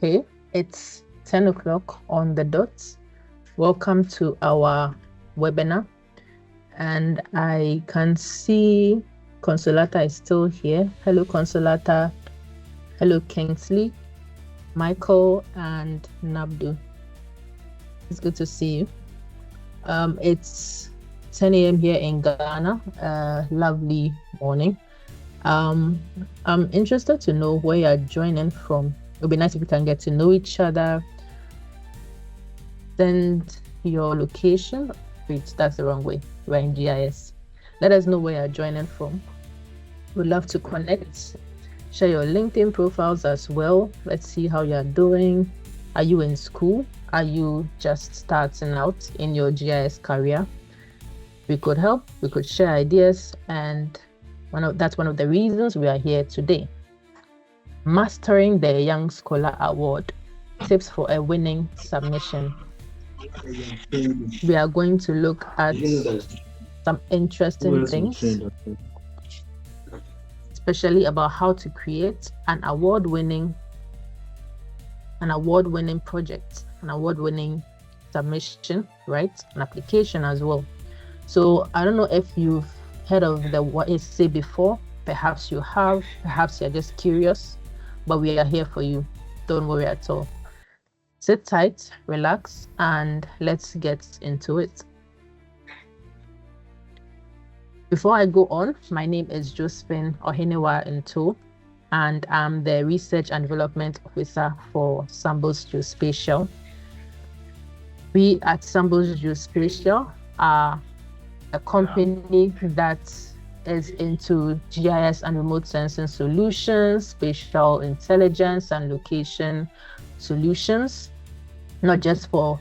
Okay, it's 10 o'clock on the dot. Welcome to our webinar. And I can see Consolata is still here. Hello, Consolata. Hello, Kingsley, Michael, and Nabdu. It's good to see you. It's 10 a.m. here in Ghana. Lovely morning. I'm interested to know where you're joining from. It would be nice if we can get to know each other. Send your location. Wait, that's the wrong way. We're in GIS. Let us know where you're joining from. We'd love to connect. Share your LinkedIn profiles as well. Let's see how you're doing. Are you in school? Are you just starting out in your GIS career? We could help. We could share ideas, and that's one of the reasons we are here today. Mastering the Young Scholar Award, tips for a winning submission. We are going to look at some interesting things, especially about how to create an award-winning project, an award-winning submission, right? An application as well. So I don't know if you've heard of the YSA before. Perhaps you have, perhaps you're just curious, but we are here for you. Don't worry at all. Sit tight, relax, and let's get into it. Before I go on, my name is Josephine Ohenewa Nto, and I'm the Research and Development Officer for Sambus Geospatial. We at Sambus Geospatial are a company that is into GIS and remote sensing solutions, spatial intelligence and location solutions, not just for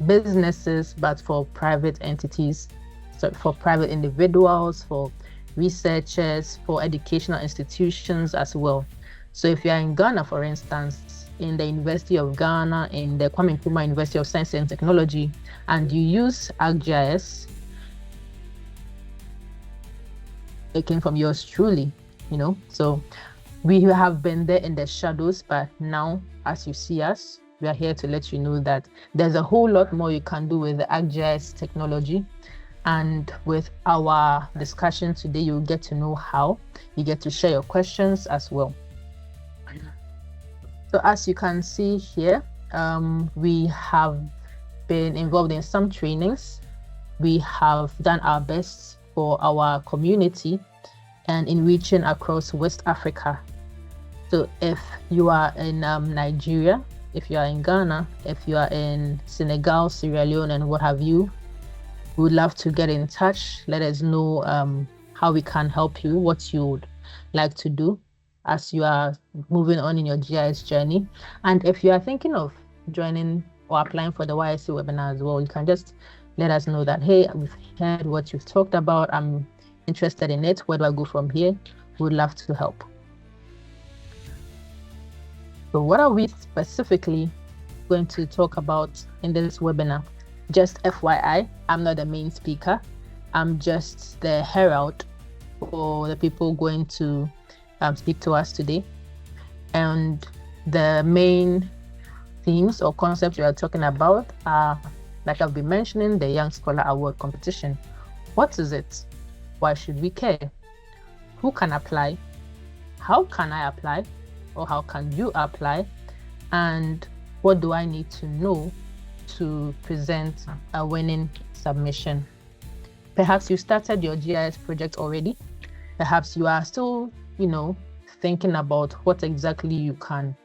businesses, but for private entities, so for private individuals, for researchers, for educational institutions as well. So if you're in Ghana, for instance, in the University of Ghana, in the Kwame Nkrumah University of Science and Technology, and you use ArcGIS, it came from yours truly, So we have been there in the shadows, but now as you see us, we are here to let you know that there's a whole lot more you can do with the ArcGIS technology. And with our discussion today, you'll get to know how. You get to share your questions as well. So as you can see here, we have been involved in some trainings. We have done our best for our community and in reaching across West Africa. So if you are in Nigeria, if you are in Ghana, if you are in Senegal, Sierra Leone, and what have you, we would love to get in touch. Let us know how we can help you, what you would like to do as you are moving on in your GIS journey. And if you are thinking of joining or applying for the YSC webinar as well, you can just let us know that, hey, we've heard what you've talked about. I'm interested in it. Where do I go from here? We would love to help. So what are we specifically going to talk about in this webinar? Just FYI, I'm not the main speaker. I'm just the herald for the people going to speak to us today. And the main themes or concepts we are talking about are, like I've been mentioning, the Young Scholar Award competition. What is it? Why should we care? Who can apply? How can I apply? Or how can you apply? And what do I need to know to present a winning submission? Perhaps you started your GIS project already. Perhaps you are still, thinking about what exactly you can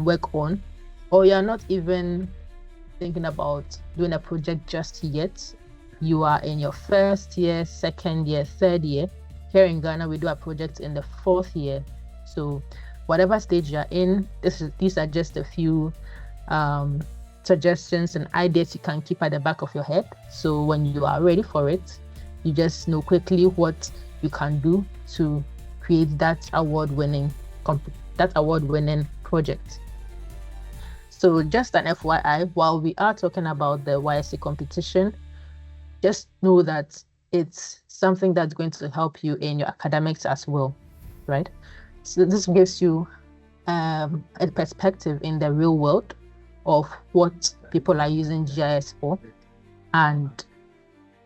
work on, or you're not even thinking about doing a project just yet. You are in your first year, second year, third year. Here in Ghana, we do a project in the fourth year. So whatever stage you're in, these are just a few suggestions and ideas you can keep at the back of your head. So when you are ready for it, you just know quickly what you can do to create that award-winning project. So just an FYI, while we are talking about the YSC competition, just know that it's something that's going to help you in your academics as well, right? So this gives you a perspective in the real world of what people are using GIS for and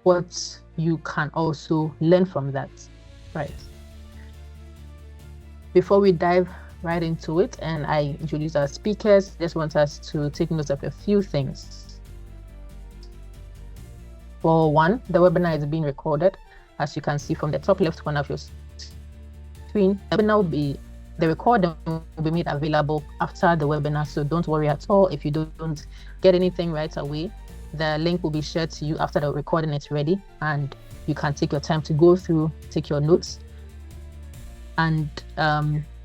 what you can also learn from that, right? Before we dive right into it and I introduce our speakers, I just want us to take note of a few things. For one, the webinar is being recorded. As you can see from the top left corner of your screen, the recording will be made available after the webinar, so don't worry at all if you don't get anything right away. The link will be shared to you after the recording is ready, and you can take your time to go through, take your notes, and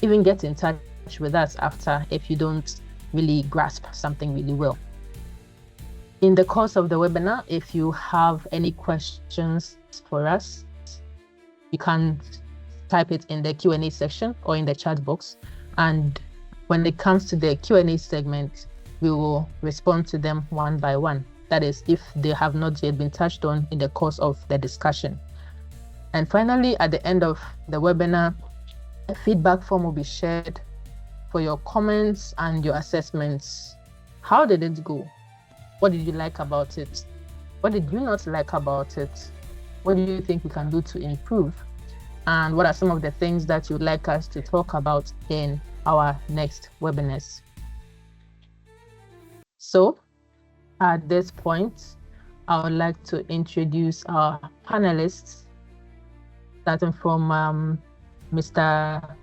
even get in touch with us after if you don't really grasp something really well. In the course of the webinar, if you have any questions for us, you can type it in the Q&A section or in the chat box. And when it comes to the Q&A segment, we will respond to them one by one. That is, if they have not yet been touched on in the course of the discussion. And finally, at the end of the webinar, a feedback form will be shared for your comments and your assessments. How did it go? What did you like about it? What did you not like about it? What do you think we can do to improve? And what are some of the things that you'd like us to talk about in our next webinars? So at this point, I would like to introduce our panelists, starting from Mr.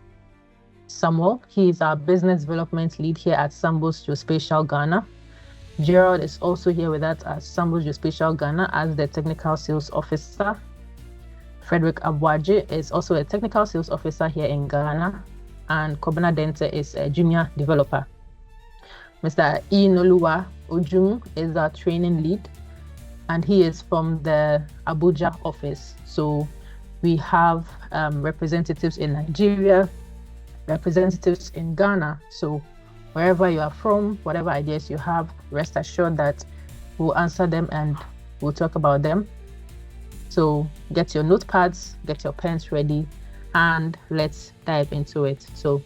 Samuel. He is our business development lead here at Sambus Geospatial Ghana. Gerald is also here with us at Sambus Geospatial Ghana as the technical sales officer. Frederick Abwaji is also a technical sales officer here in Ghana, and Kobana Dente is a junior developer. Mr. Inoluwa Ojum is our training lead, and he is from the Abuja office. So we have representatives in Nigeria, representatives in Ghana. So wherever you are from, whatever ideas you have, rest assured that we'll answer them and we'll talk about them. So get your notepads, get your pens ready, and let's dive into it. So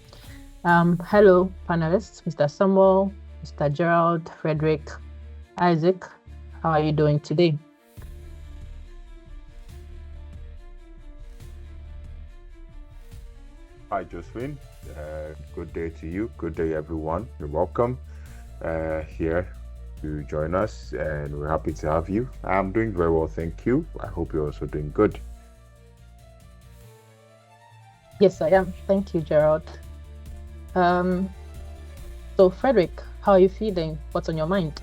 hello, panelists, Mr. Samuel, Mr. Gerald, Frederick, Isaac, how are you doing today? Hi, Josephine. Good day to you. Good day, everyone. You're welcome here to join us, and we're happy to have you. I'm doing very well, thank you. I hope you're also doing good. Yes, I am. Thank you, Gerald. So, Frederick, how are you feeling? What's on your mind?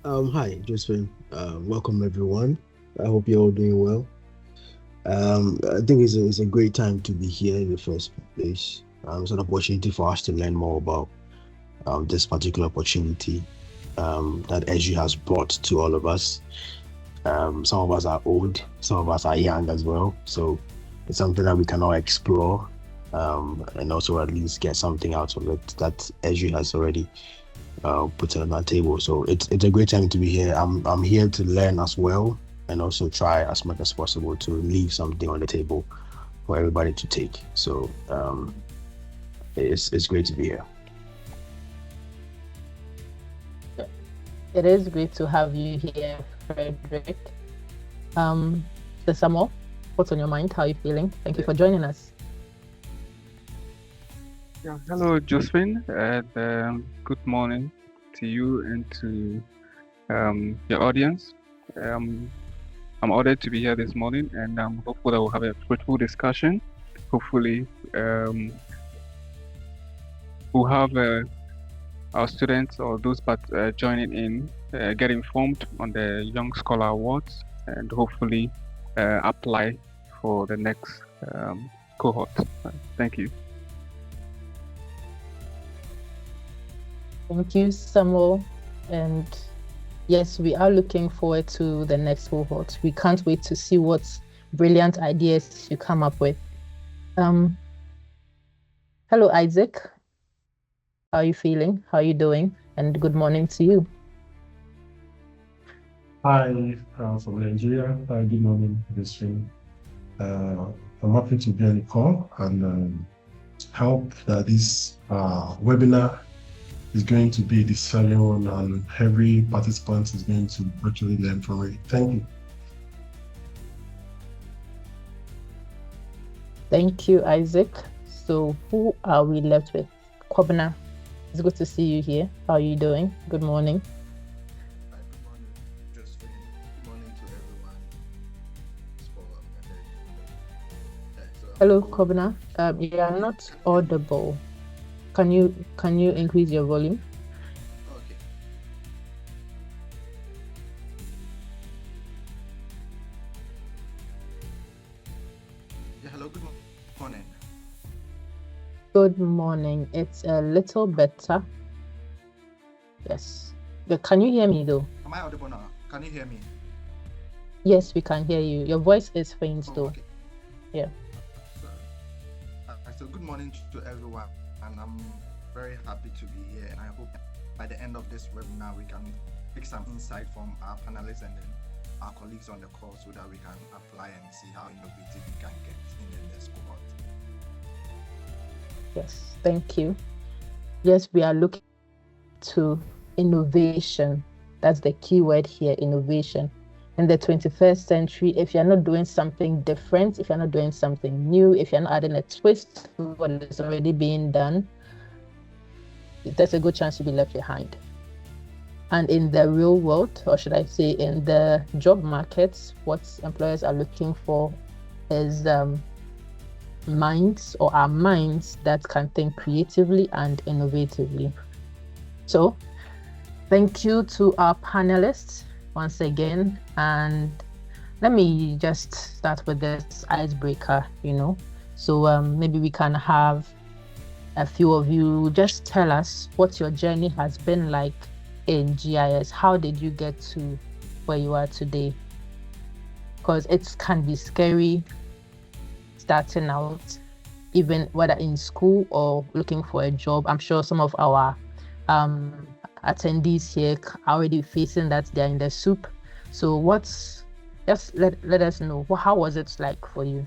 Hi, Josephine. Welcome, everyone. I hope you're all doing well. I think it's a great time to be here in the first place. It's an opportunity for us to learn more about this particular opportunity that Esri has brought to all of us. Some of us are old, some of us are young as well. So it's something that we can all explore and also at least get something out of it that Esri has already put on our table. So it's a great time to be here. I'm here to learn as well, and also try as much as possible to leave something on the table for everybody to take. So it's great to be here. It is great to have you here, Frederick. Mr. Samuel, what's on your mind? How are you feeling? Thank you for joining us. Yeah, hello, Josephine, and good morning to you and to your audience. I'm honored to be here this morning, and I'm hopeful that we'll have a fruitful discussion. Hopefully, we'll have our students or those joining in get informed on the Young Scholar Awards, and hopefully apply for the next cohort. Thank you. Thank you, Samuel. And yes, we are looking forward to the next cohort. We can't wait to see what brilliant ideas you come up with. Hello, Isaac. How are you feeling? How are you doing? And good morning to you. Hi, from Nigeria. Good morning, Josephine. I'm happy to be on the call, and hope that this webinar is going to be discerning one and every participant is going to actually learn from it. Thank you. Thank you, Isaac. So who are we left with? Kobna, it's good to see you here. How are you doing? Good morning. Hi, good morning. Just good morning to everyone. Hello, Kobna. You are not audible. Can you increase your volume? Okay. Yeah, hello, good morning. Good morning. It's a little better. Yes. But can you hear me though? Am I audible now? Can you hear me? Yes, we can hear you. Your voice is faint though. Okay. Yeah. So good morning to everyone, and I'm very happy to be here. And I hope by the end of this webinar we can take some insight from our panelists and then our colleagues on the call so that we can apply and see how innovative we can get in the next cohort. Yes, thank you. Yes, we are looking to innovation. That's the key word here, innovation. In the 21st century, if you're not doing something different, if you're not doing something new, if you're not adding a twist to what is already being done, there's a good chance you'll be left behind. And in the real world, or should I say in the job markets, what employers are looking for is minds or our minds that can think creatively and innovatively. So thank you to our panelists once again, and let me just start with this icebreaker, so maybe we can have a few of you just tell us what your journey has been like in GIS. How did you get to where you are today? Because it can be scary starting out, even whether in school or looking for a job. I'm sure some of our attendees here are already facing that they're in the soup. So just let us know, how was it like for you?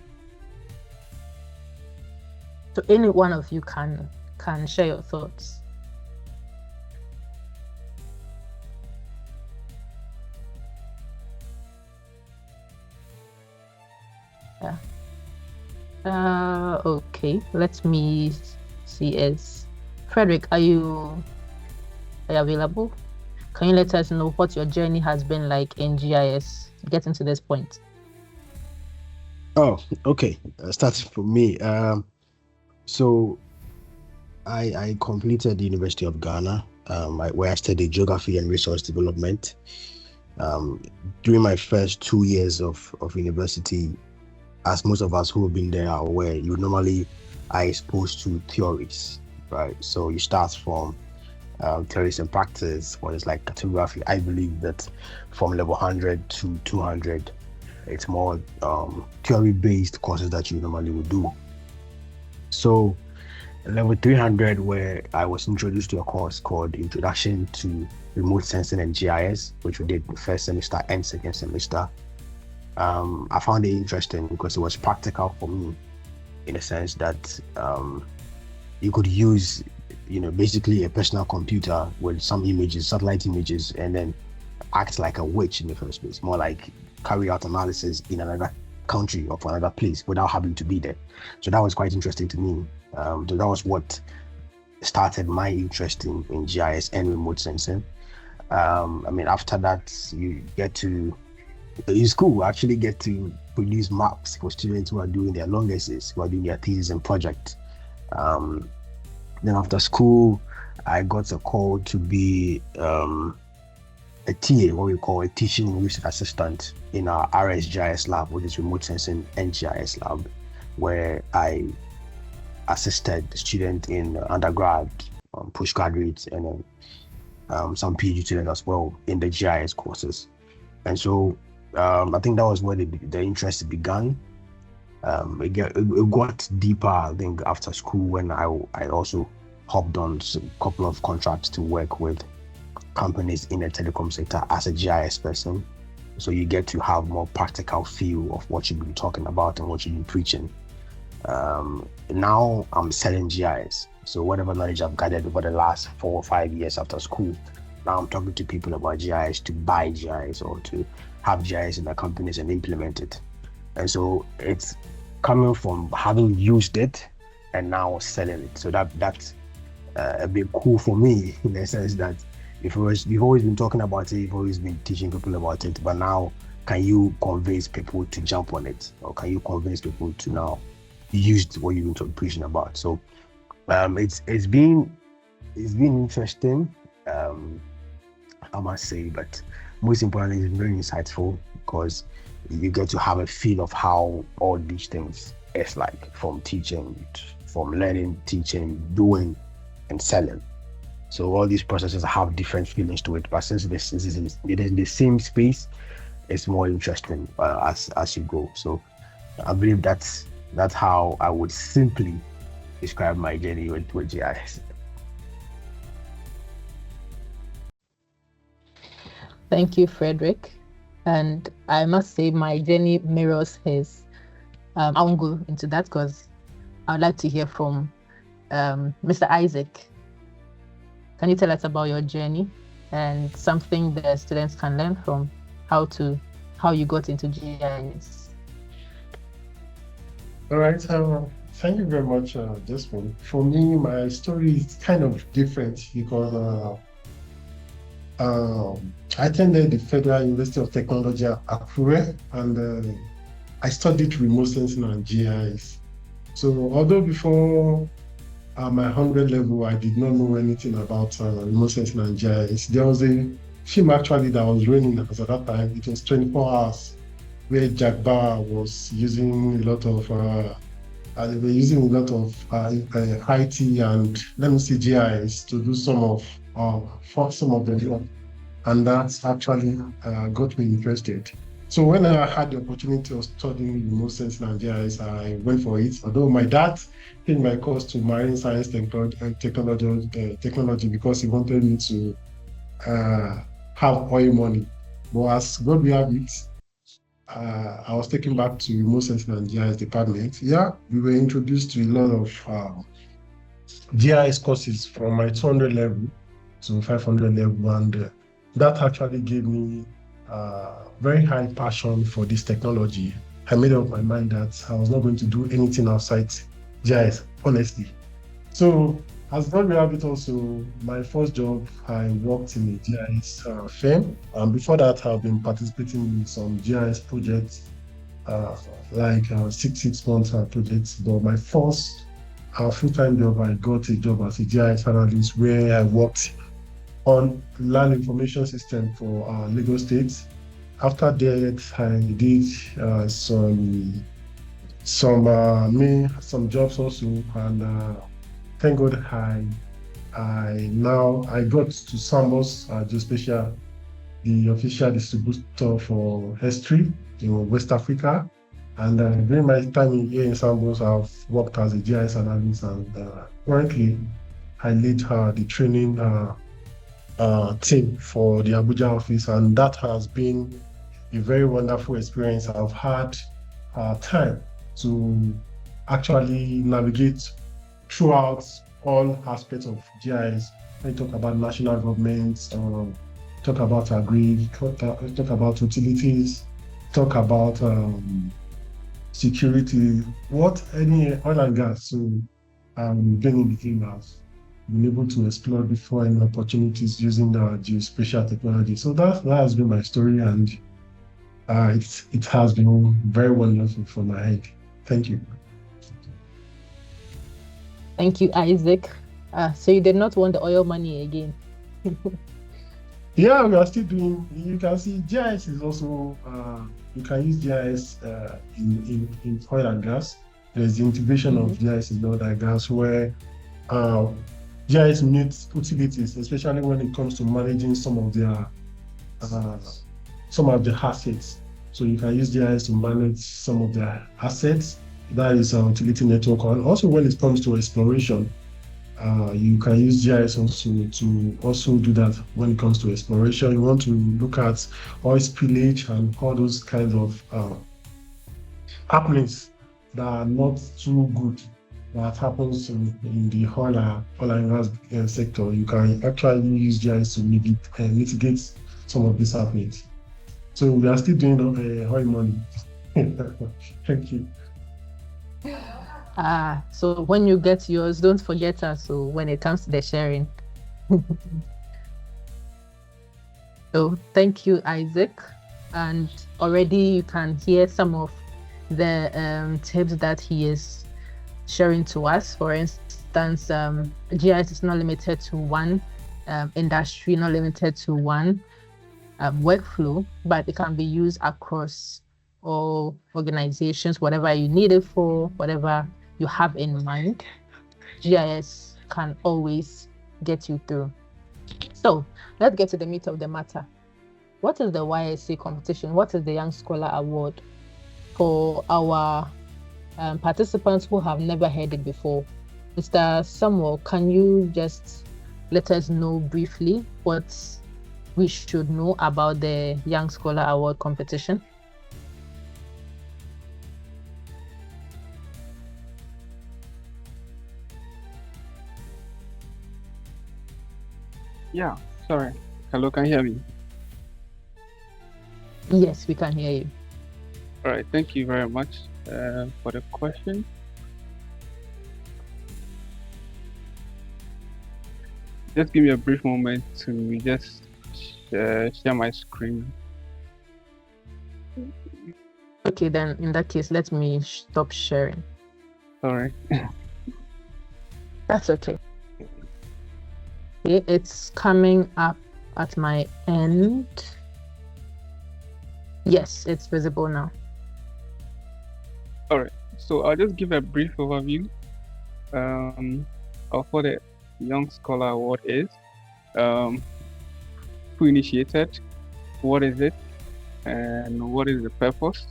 So any one of you can share your thoughts. Yeah. Okay, let me see. Is Frederick, are you available? Can you let us know what your journey has been like in GIS getting to this point? Oh, okay. Starting from me. So I completed the University of Ghana, where I studied geography and resource development. During my first 2 years of university, as most of us who have been there are aware, you normally are exposed to theories, right? So you start from theories and practice, what is like cartography. I believe that from level 100 to 200, it's more theory-based courses that you normally would do. So level 300, where I was introduced to a course called Introduction to Remote Sensing and GIS, which we did the first semester and second semester. I found it interesting because it was practical for me, in a sense that you could use, basically a personal computer with some images, satellite images, and then act like a witch in the first place, more like carry out analysis in another country or for another place without having to be there. So that was quite interesting to me. So that was what started my interest in GIS and remote sensing. After that, you get to, in school, actually get to produce maps for students who are doing their long essays, who are doing their thesis and project. Then after school, I got a call to be a TA, what we call a teaching research assistant in our RSGIS lab, which is remote sensing and GIS lab, where I assisted the student in undergrad, postgraduate, and then some PhD students as well in the GIS courses. And so I think that was where the interest began. It got deeper, I think, after school, when I also hopped on a couple of contracts to work with companies in the telecom sector as a GIS person. So you get to have more practical feel of what you've been talking about and what you've been preaching. Now I'm selling GIS. So whatever knowledge I've gathered over the last 4 or 5 years after school, now I'm talking to people about GIS to buy GIS or to have GIS in their companies and implement it. And so it's coming from having used it and now selling it. So that's a bit cool for me in the sense that we've always been talking about it, you've always been teaching people about it, but now can you convince people to jump on it, or can you convince people to now use what you've been preaching about? So it's been interesting, I must say, but most importantly, it's very insightful because you get to have a feel of how all these things is like, from teaching, from learning, teaching, doing, and selling. So all these processes have different feelings to it, but since it is in the same space, it's more interesting as you go. So I believe that's how I would simply describe my journey with GIS. Thank you, Frederick. And I must say my journey mirrors his. I won't go into that because I would like to hear from Mr. Isaac. Can you tell us about your journey and something the students can learn from how you got into GIS? All right. Thank you very much, Jasmine. For me, my story is kind of different because I attended the Federal University of Technology at Akure, and I studied remote sensing and GIS. So although before my 100 level, I did not know anything about remote sensing and GIS, there was a film actually that was running at that time. It was 24 hours, where Jack Bauer was using a lot of they were using a lot of IT and GIS to do some of the work, and that's actually got me interested. So when I had the opportunity of studying remote sensing and GIS, I went for it. Although my dad changed my course to marine science technology because he wanted me to have oil money. But as God will have it, I was taken back to remote sensing and GIS department. Yeah, we were introduced to a lot of GIS courses from my 200 level to 500 level, and that actually gave me very high passion for this technology. I made up my mind that I was not going to do anything outside GIS, honestly. So as God will have it also, my first job, I worked in a GIS firm. And before that, I've been participating in some GIS projects, like 6 months projects. But my first full-time job, I got a job as a GIS analyst where I worked on land information system for Lagos State. After that, I did some jobs also, and thank God I got to Sambus, Geospatial, the official distributor for Esri in West Africa. And during my time here in Sambus, I've worked as a GIS analyst, and currently I lead the training team for the Abuja office, and that has been a very wonderful experience. I've had time to actually navigate throughout all aspects of GIS. When you talk about national governments, talk about agri, talk about utilities, talk about security, what any oil and gas. So been in the field, been able to explore before any opportunities using the geospatial technology. So that has been my story, and it has been very wonderful for my head. Thank you. Thank you, Isaac. So you did not want the oil money again? Yeah, we are still doing. You can see GIS is also. You can use GIS in oil and gas. There's the integration of GIS in oil and gas, where GIS meets utilities, especially when it comes to managing some of the assets. So you can use GIS to manage some of the assets. That is our utility network. And also when it comes to exploration, you can use GIS also to also do that. When it comes to exploration, you want to look at oil spillage and all those kinds of happenings that are not too good that happens in the oil and gas sector, you can actually use GIS to mitigate some of these happenings. So we are still doing oil money. Thank you. So when you get yours, don't forget us. So when it comes to the sharing. So thank you, Isaac. And already you can hear some of the tips that he is sharing to us. For instance, GIS is not limited to one industry, not limited to one workflow, but it can be used across all organizations, whatever you need it for, whatever you have in mind. GIS can always get you through. So let's get to the meat of the matter. What is the YSC competition? What is the Young Scholar Award? For our participants who have never heard it before, Mr. Samuel, can you just let us know briefly what we should know about the Young Scholar Award competition? Yeah, sorry. Hello, can you hear me? Yes, we can hear you. All right, thank you very much for the question. Just give me a brief moment to just share my screen. Okay, then in that case, let me stop sharing. Sorry. That's okay. Okay, it's coming up at my end. Yes, it's visible now. All right, so I'll just give a brief overview of what the Young Scholar Award is, who initiated, what is it, and what is the purpose,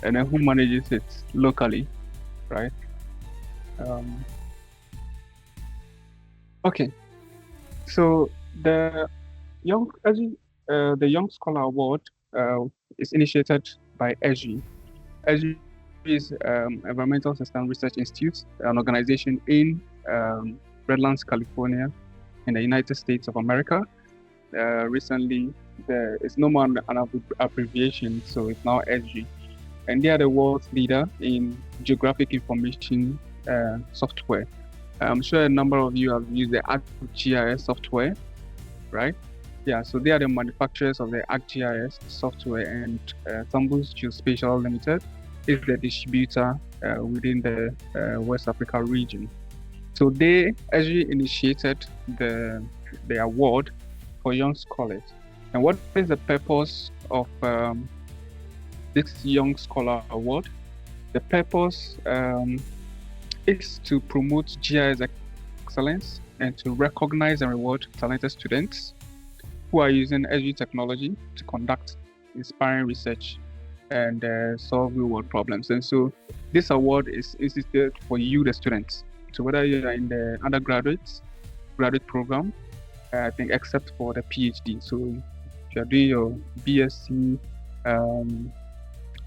and then who manages it locally, right? Okay, so the Young Scholar Award is initiated by Esri. Esri is Environmental System Research Institute, an organization in Redlands, California, in the United States of America. Recently, there is no more an abbreviation, so it's now Esri. And they are the world's leader in geographic information software. I'm sure a number of you have used the ArcGIS software, right? Yeah, so they are the manufacturers of the ArcGIS software, and Sambus Geospatial Limited is the distributor within the West Africa region. So they actually initiated the award for young scholars. And what is the purpose of this Young Scholar Award? The purpose is to promote GIS excellence and to recognize and reward talented students who are using Esri technology to conduct inspiring research and solve real-world problems. And so this award is instituted for you, the students. So whether you're in the graduate program, I think except for the PhD. So if you're doing your BSc,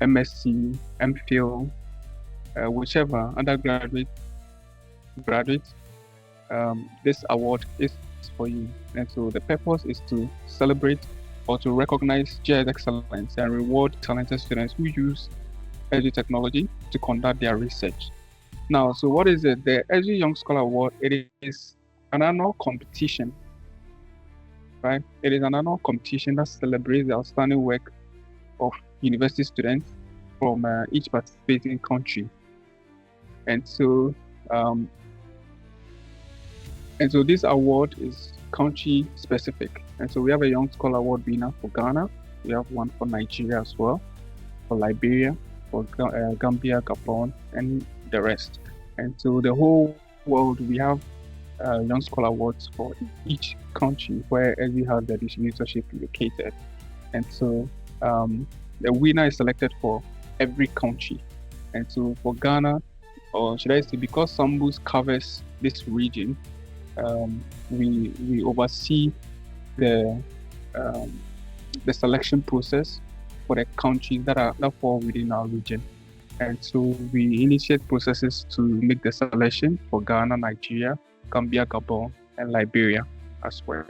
MSc, MPhil, whichever undergraduate, graduate, this award is for you. And so the purpose is to celebrate or to recognize GIS excellence and reward talented students who use Esri technology to conduct their research. Now, so what is it? The Esri Young Scholar Award, it is an annual competition, right? It is an annual competition that celebrates the outstanding work of university students from each participating country. And so this award is country specific. And so we have a Young Scholar Award winner for Ghana. We have one for Nigeria as well, for Liberia, for Gambia, Gabon, and the rest. And so the whole world, we have Young Scholar Awards for each country where Esri has the distributorship located. And so the winner is selected for every country. And so for Ghana, or should I say, because Sambus covers this region, we oversee the selection process for the countries that fall within our region. And so we initiate processes to make the selection for Ghana, Nigeria, Gambia, Gabon, and Liberia as well.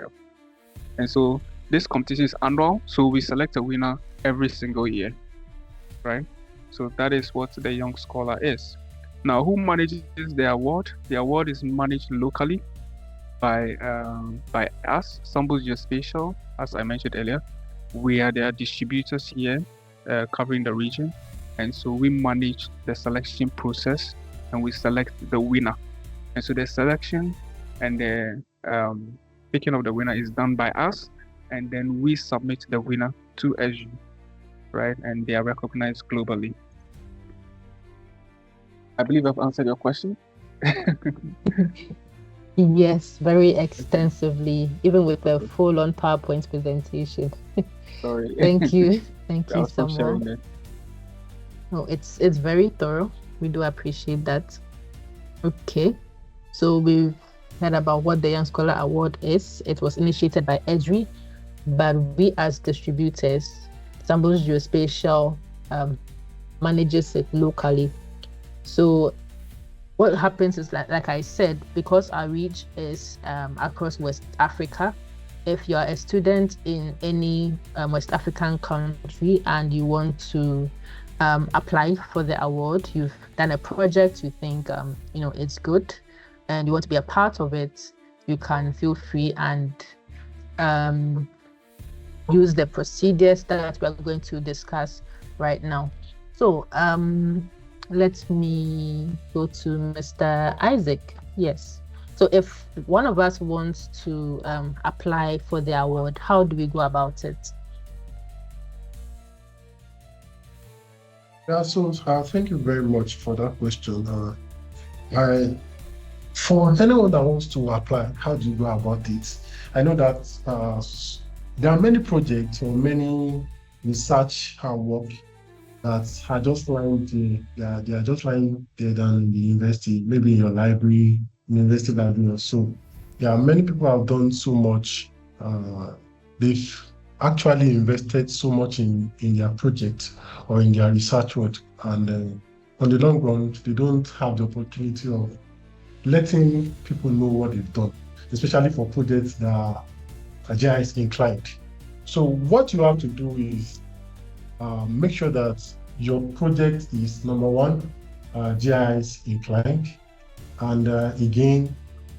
And so this competition is annual, so we select a winner every single year, right? So that is what the Young Scholar is. Now, who manages the award? The award is managed locally by us, Sambus Geospatial, as I mentioned earlier. We are their distributors here, covering the region. And so we manage the selection process and we select the winner. And so the selection and the picking of the winner is done by us. And then we submit the winner to Esri, right? And they are recognized globally. I believe I've answered your question. Yes, very extensively, even with the full-on PowerPoint presentation. Sorry. Thank you. Thank I you was still so sharing much. it. No, it's very thorough. We do appreciate that. Okay, so we've heard about what the Young Scholar Award is. It was initiated by Esri, but we as distributors, Sambus Geospatial manages it locally. So what happens is like I said, because our reach is across West Africa, if you are a student in any West African country and you want to apply for the award, you've done a project, you think it's good, and you want to be a part of it, you can feel free and use the procedures that we're going to discuss right now. So let me go to Mr. Isaac. Yes. So if one of us wants to apply for the award, how do we go about it? Yeah, so thank you very much for that question. For anyone that wants to apply, how do you go about it? I know that there are many projects or many research work that are just lying there. They are just lying there than in the university, maybe in your library, university library or so. Yeah, many people have done so much. They've actually invested so much in their project or in their research work, and on the long run, they don't have the opportunity of letting people know what they've done, especially for projects that are GIS inclined. So what you have to do is make sure that your project is, number one, GIS inclined. And again,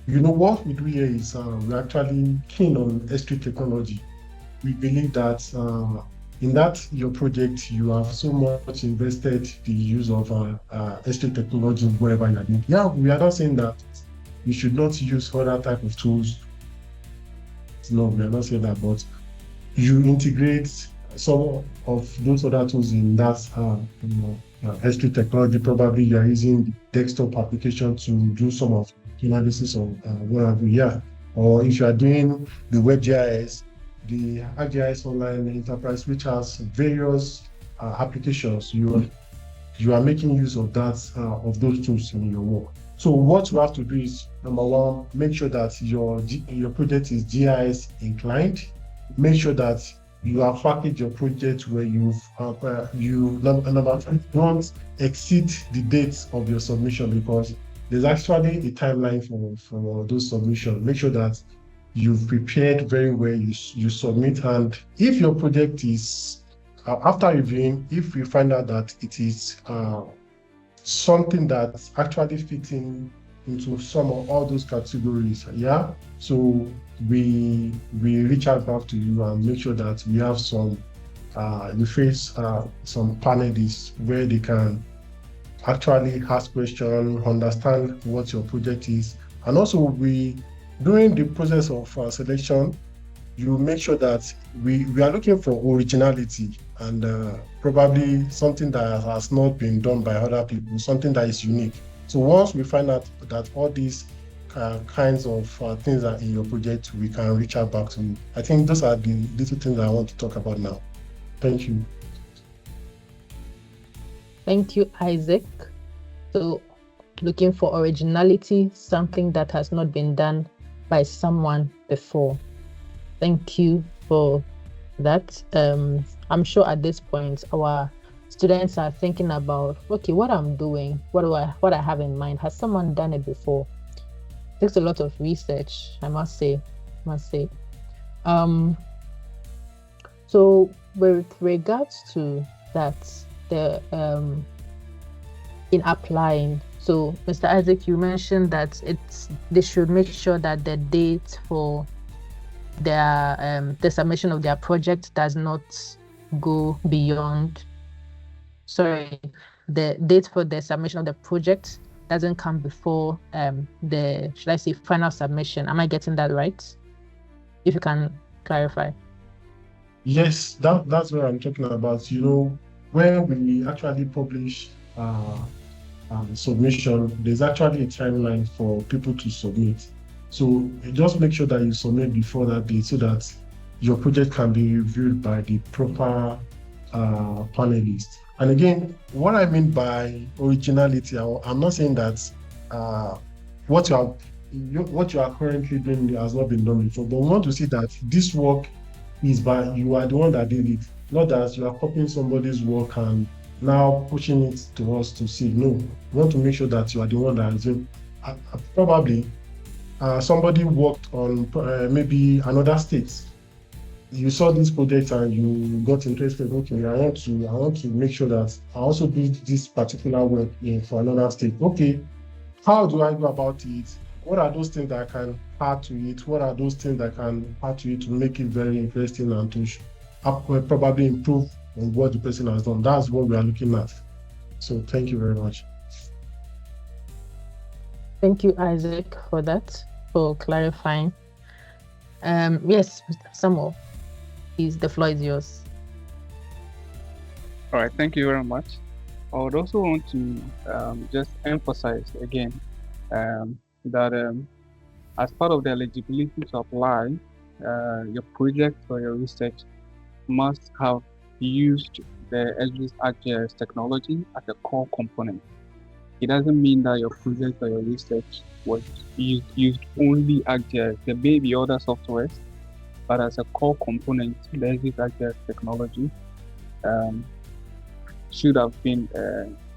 what we do here is we're actually keen on Esri technology. We believe that in that your project, you have so much invested the use of Esri technology wherever you're doing. Yeah, we are not saying that you should not use other type of tools. No, we are not saying that, but you integrate some of those other tools in that Esri technology. Probably you are using the desktop application to do some of the analysis of whatever. Yeah, or if you are doing the web GIS, the ArcGIS Online Enterprise, which has various applications, you are making use of that of those tools in your work. So what you have to do is, number one, make sure that your project is GIS inclined. Make sure that you have packaged your project where don't exceed the dates of your submission, because there's actually a timeline for those submissions. Make sure that you've prepared very well, you submit, and if your project is, after reviewing, if we find out that it is something that's actually fitting into some of all those categories, yeah, so we reach out back to you and make sure that we have some some panelists where they can actually ask questions, understand what your project is, and also during the process of selection, you make sure that we are looking for originality and probably something that has not been done by other people, something that is unique. So once we find out that all these kinds of things are in your project, we can reach out back to you. I think those are the little things I want to talk about now. Thank you. Thank you, Isaac. So looking for originality, something that has not been done by someone before. Thank you for that. I'm sure at this point our students are thinking about, okay, what I'm doing, what I have in mind, has someone done it before? It takes a lot of research, I must say. So with regards to that, the in applying, so Mr. Isaac, you mentioned that they should make sure that the date for their the submission of their project does not go beyond, the date for the submission of the project doesn't come before the, should I say, final submission. Am I getting that right? If you can clarify. Yes, that's what I'm talking about. You know, when we actually publish submission, there's actually a timeline for people to submit. So just make sure that you submit before that date so that your project can be reviewed by the proper panelists. And again, what I mean by originality, I'm not saying that what you are currently doing has not been done before, but we want to see that this work is by you are the one that did it, not that you are copying somebody's work and now pushing it to us to see. No, we want to make sure that you are the one that is doing. Probably somebody worked on maybe another state. You saw this project and you got interested. Okay, I want to make sure that I also do this particular work for another state. Okay, how do I go about it? What are those things that I can add to it? What are those things that I can add to it to make it very interesting and to probably improve on what the person has done? That's what we are looking at. So thank you very much. Thank you, Isaac, for that, for clarifying. Yes, Mr. Samuel, please, the floor is yours. All right, thank you very much. I would also want to just emphasize again that as part of the eligibility to apply, your project or your research must have used the Esri ArcGIS technology as a core component. It doesn't mean that your project or your research was used only ArcGIS. There may be other softwares, but as a core component, the Esri ArcGIS technology should have been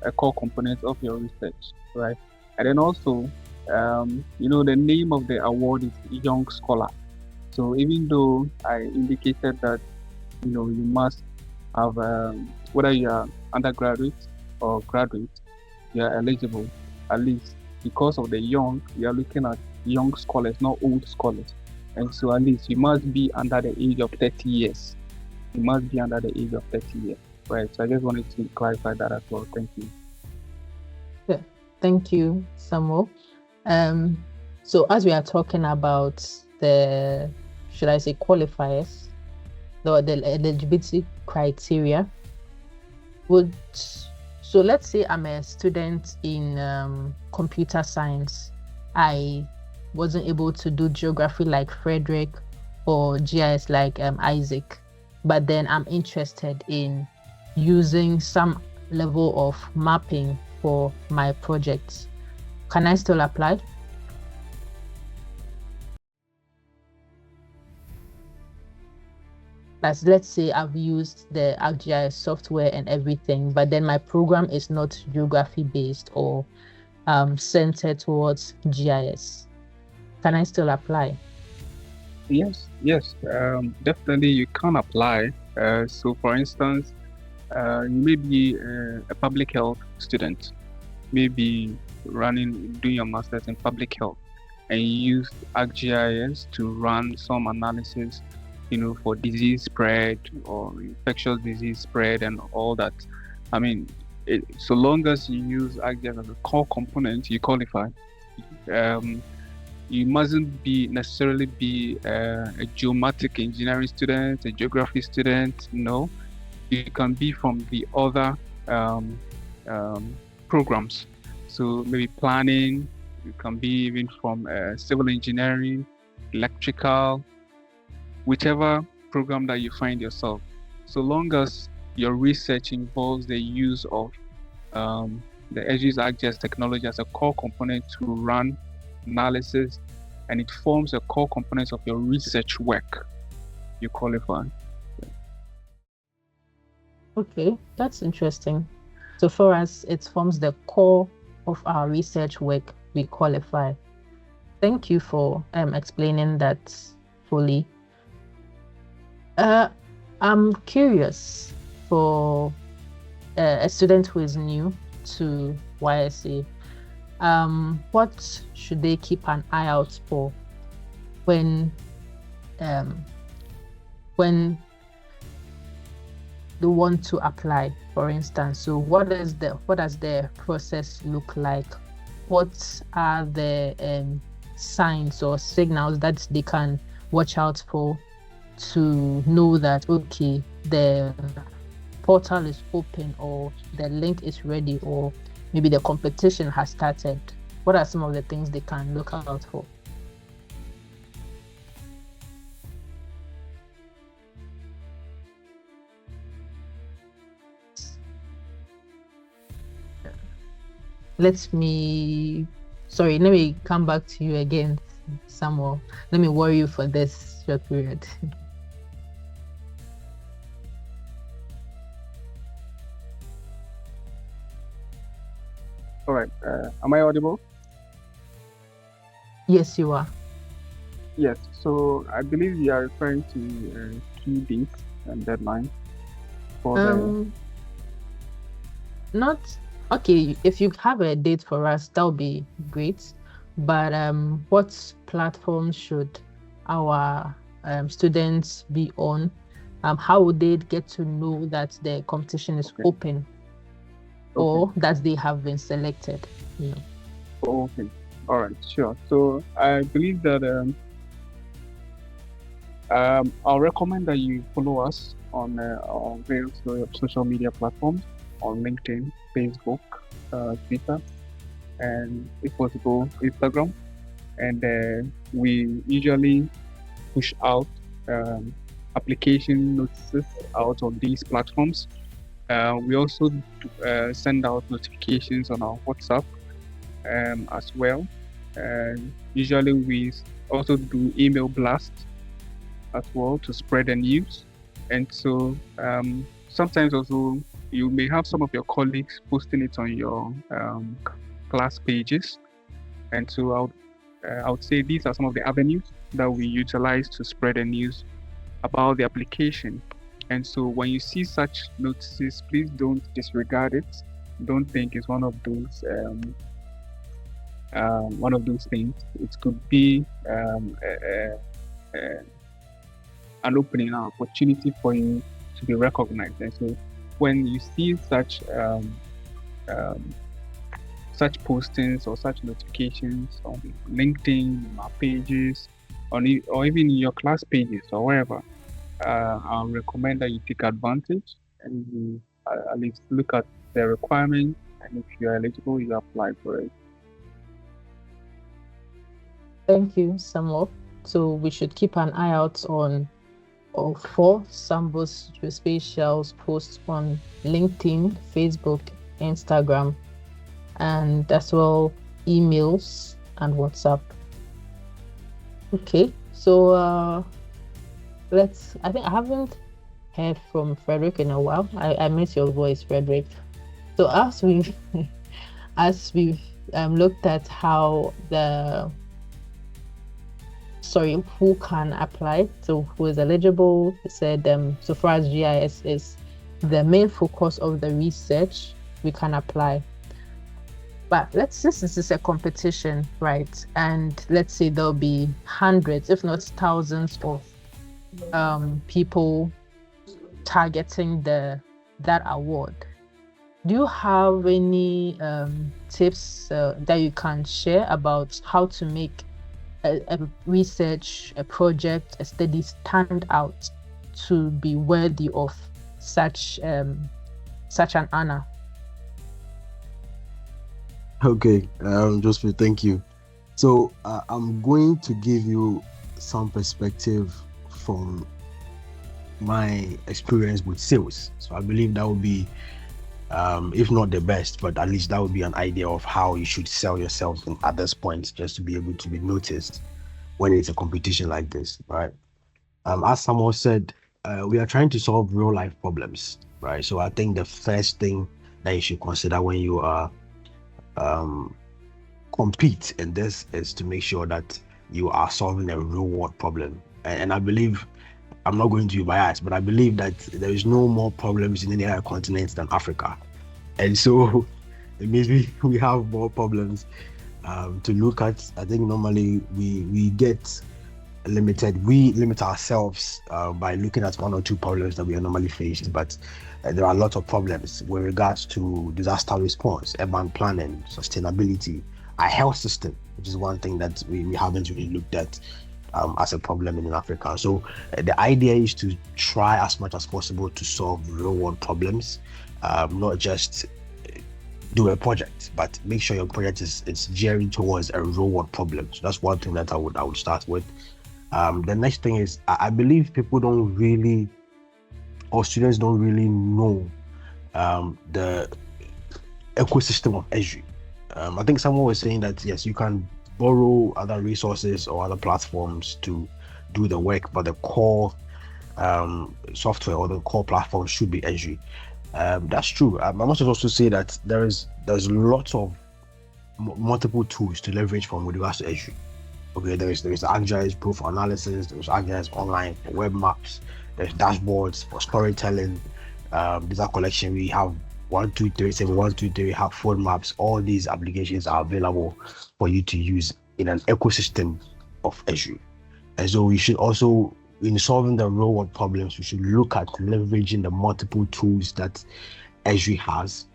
a core component of your research, right? And then also, the name of the award is Young Scholar. So even though I indicated that, you must have, whether you are undergraduate or graduate, you are eligible, at least because of the young, you are looking at young scholars, not old scholars. And so at least you must be under the age of 30 years. You must be under the age of 30 years, right? So I just wanted to clarify that as well. Thank you. Yeah, thank you, Samuel. So as we are talking about the, should I say, qualifiers, the eligibility criteria, so let's say I'm a student in computer science. I wasn't able to do geography like Frederick or GIS like Isaac, but then I'm interested in using some level of mapping for my projects. Can I still apply? Let's say I've used the ArcGIS software and everything, but then my program is not geography based or centered towards GIS. Can I still apply? Yes, definitely you can apply. So for instance, you may be a public health student, maybe doing your master's in public health, and you use ArcGIS to run some analysis, for disease spread or infectious disease spread and all that. I mean, so long as you use ArcGIS as a core component, you qualify. You mustn't necessarily be a geomatic engineering student, a geography student. No, you can be from the other programs. So maybe planning, you can be even from civil engineering, electrical, whichever program that you find yourself. So long as your research involves the use of the Esri ArcGIS technology as a core component to run analysis, and it forms a core component of your research work, you qualify. Okay, that's interesting. So for us, it forms the core of our research work. We qualify. Thank you for explaining that fully. I'm curious for a student who is new to YSA. What should they keep an eye out for when um, when they want to apply, for instance? So what does the process look like? What are the signs or signals that they can watch out for to know that, okay, the portal is open or the link is ready or maybe the competition has started? What are some of the things they can look out for? Let me come back to you again, Samuel. Let me worry you for this short period. All right. Am I audible? Yes, you are. Yes. So I believe you are referring to key dates and deadline for the. Not okay. If you have a date for us, that would be great. But what platforms should our students be on? How would they get to know that the competition is open or that they have been selected? Yeah. Okay. All right. Sure. So I believe that I'll recommend that you follow us on various social media platforms, on LinkedIn, Facebook, Twitter, and if possible, Instagram. And we usually push out application notices out on these platforms. We also send out notifications on our WhatsApp as well. And usually we also do email blasts as well to spread the news. And so sometimes also you may have some of your colleagues posting it on your class pages. And so I would say these are some of the avenues that we utilize to spread the news about the application. And so when you see such notices, please don't disregard it. Don't think it's one of those things. It could be an opening, an opportunity for you to be recognized. And so when you see such postings or such notifications on LinkedIn, on our pages, or even in your class pages or wherever, I'll recommend that you take advantage and you at least look at the requirements, and if you're eligible, you apply for it. Thank you, Samuel. So we should keep an eye out on for Sambus Geospatial's posts on LinkedIn, Facebook, Instagram, and as well emails and WhatsApp. Okay, so I think I haven't heard from Frederick in a while. I miss your voice, Frederick. So as we've looked at how who can apply, so who is eligible, said so far as GIS is the main focus of the research, we can apply. But this is a competition, right? And let's say there'll be hundreds, if not thousands, of people targeting that award. Do you have any tips that you can share about how to make a research, a project, a study stand out to be worthy of such an honor? Okay, Joseph, thank you. So I'm going to give you some perspective from my experience with sales. So I believe that would be, if not the best, but at least that would be an idea of how you should sell yourself at this point, just to be able to be noticed when it's a competition like this, right? As Samuel said, we are trying to solve real life problems. right? So I think the first thing that you should consider when you are compete in this is to make sure that you are solving a real world problem. And I believe, I'm not going to be biased, but I believe that there is no more problems in any other continent than Africa. And so it means we have more problems to look at. I think normally we get limited. We limit ourselves by looking at one or two problems that we are normally faced, but there are a lot of problems with regards to disaster response, urban planning, sustainability, our health system, which is one thing that we haven't really looked at as a problem in Africa. So the idea is to try as much as possible to solve real world problems, not just do a project, but make sure your project is gearing towards a real world problem. So that's one thing that I would start with. The next thing is I believe people don't really, or students don't really know the ecosystem of Esri. I think someone was saying that yes, you can borrow other resources or other platforms to do the work, but the core software or the core platform should be Esri. That's true. I must also say that there's lots of multiple tools to leverage from with regards to Esri. Okay, there's ArcGIS Proof for analysis, there's ArcGIS Online for web maps, there's dashboards for storytelling, data collection. We have 123 we have phone maps. All these applications are available for you to use in an ecosystem of Esri. And so we should also, in solving the real world problems, we should look at leveraging the multiple tools that Esri has.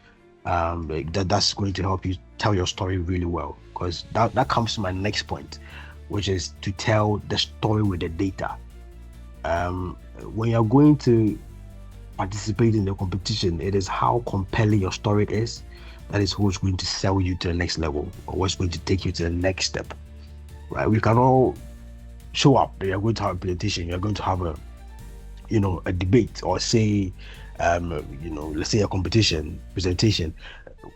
That's going to help you tell your story really well, because that comes to my next point, which is to tell the story with the data. When you're going to participate in the competition, it is how compelling your story is that is what's going to sell you to the next level, or what's going to take you to the next step, right? We can all show up. You're going to have a presentation, you're going to have a debate, or say let's say a competition presentation.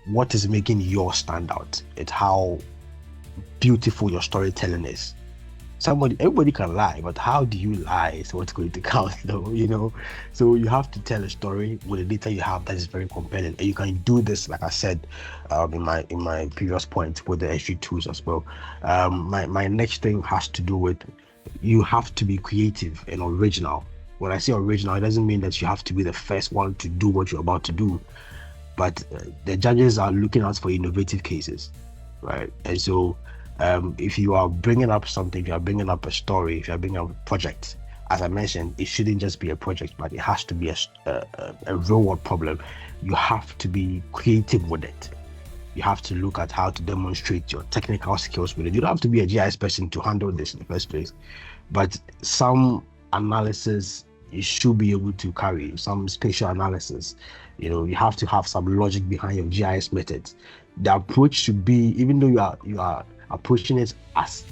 What is making yours stand out? It's how beautiful your storytelling is. Everybody can lie, but how do you lie is what's going to count, though. So you have to tell a story with the data you have that is very compelling, and you can do this, like I said, in my previous point, with the Esri tools as well. My next thing has to do with, you have to be creative and original. When I say original, it doesn't mean that you have to be the first one to do what you're about to do, but the judges are looking out for innovative cases, right? And so if you are bringing up something, if you are bringing up a story, if you are bringing up a project, as I mentioned, it shouldn't just be a project, but it has to be a real world problem. You have to be creative with it. You have to look at how to demonstrate your technical skills with it. You don't have to be a GIS person to handle this in the first place, but some analysis you should be able to carry, some spatial analysis. You have to have some logic behind your GIS methods. The approach should be, even though you are approaching it as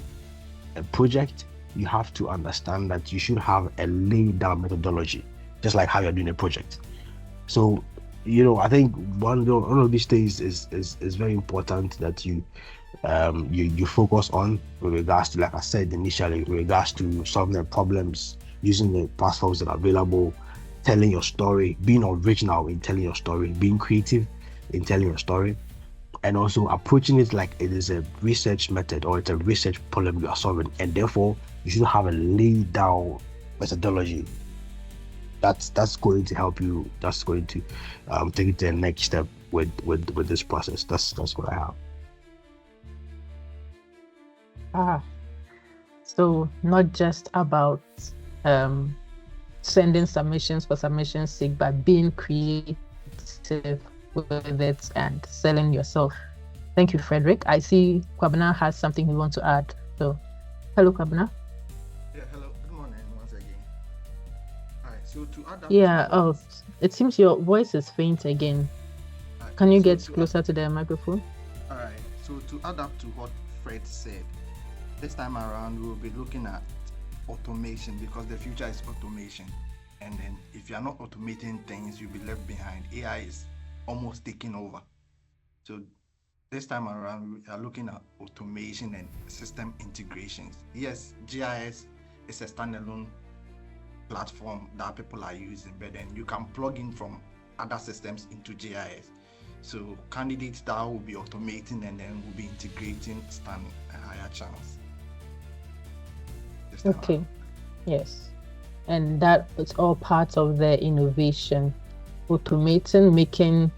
a project, you have to understand that you should have a laid down methodology, just like how you're doing a project. So, I think one of these things is very important that you focus on with regards to, like I said initially, with regards to solving the problems, using the platforms that are available, telling your story, being original in telling your story, being creative in telling your story, and also approaching it like it is a research method or it's a research problem you are solving, and therefore you should have a laid down methodology. That's going to help you. That's going to take it to the next step with this process. That's what I have. So not just about sending submissions for submission's sake, but being creative with it and selling yourself. Thank you, Frederick. I see Kwabena has something he wants to add. So, hello, Kwabena. Yeah, hello. Good morning once again. All right. So to add up. Yeah. It seems your voice is faint again. Right, Can you get closer to the microphone? All right. So to add up to what Fred said, this time around we'll be looking at automation, because the future is automation. And then if you are not automating things, you'll be left behind. AI is almost taking over. So this time around, we are looking at automation and system integrations. Yes, GIS is a standalone platform that people are using, but then you can plug in from other systems into GIS. So candidates that will be automating and then will be integrating stand higher chance. Okay. Yes. And that is all part of the innovation. Automating, making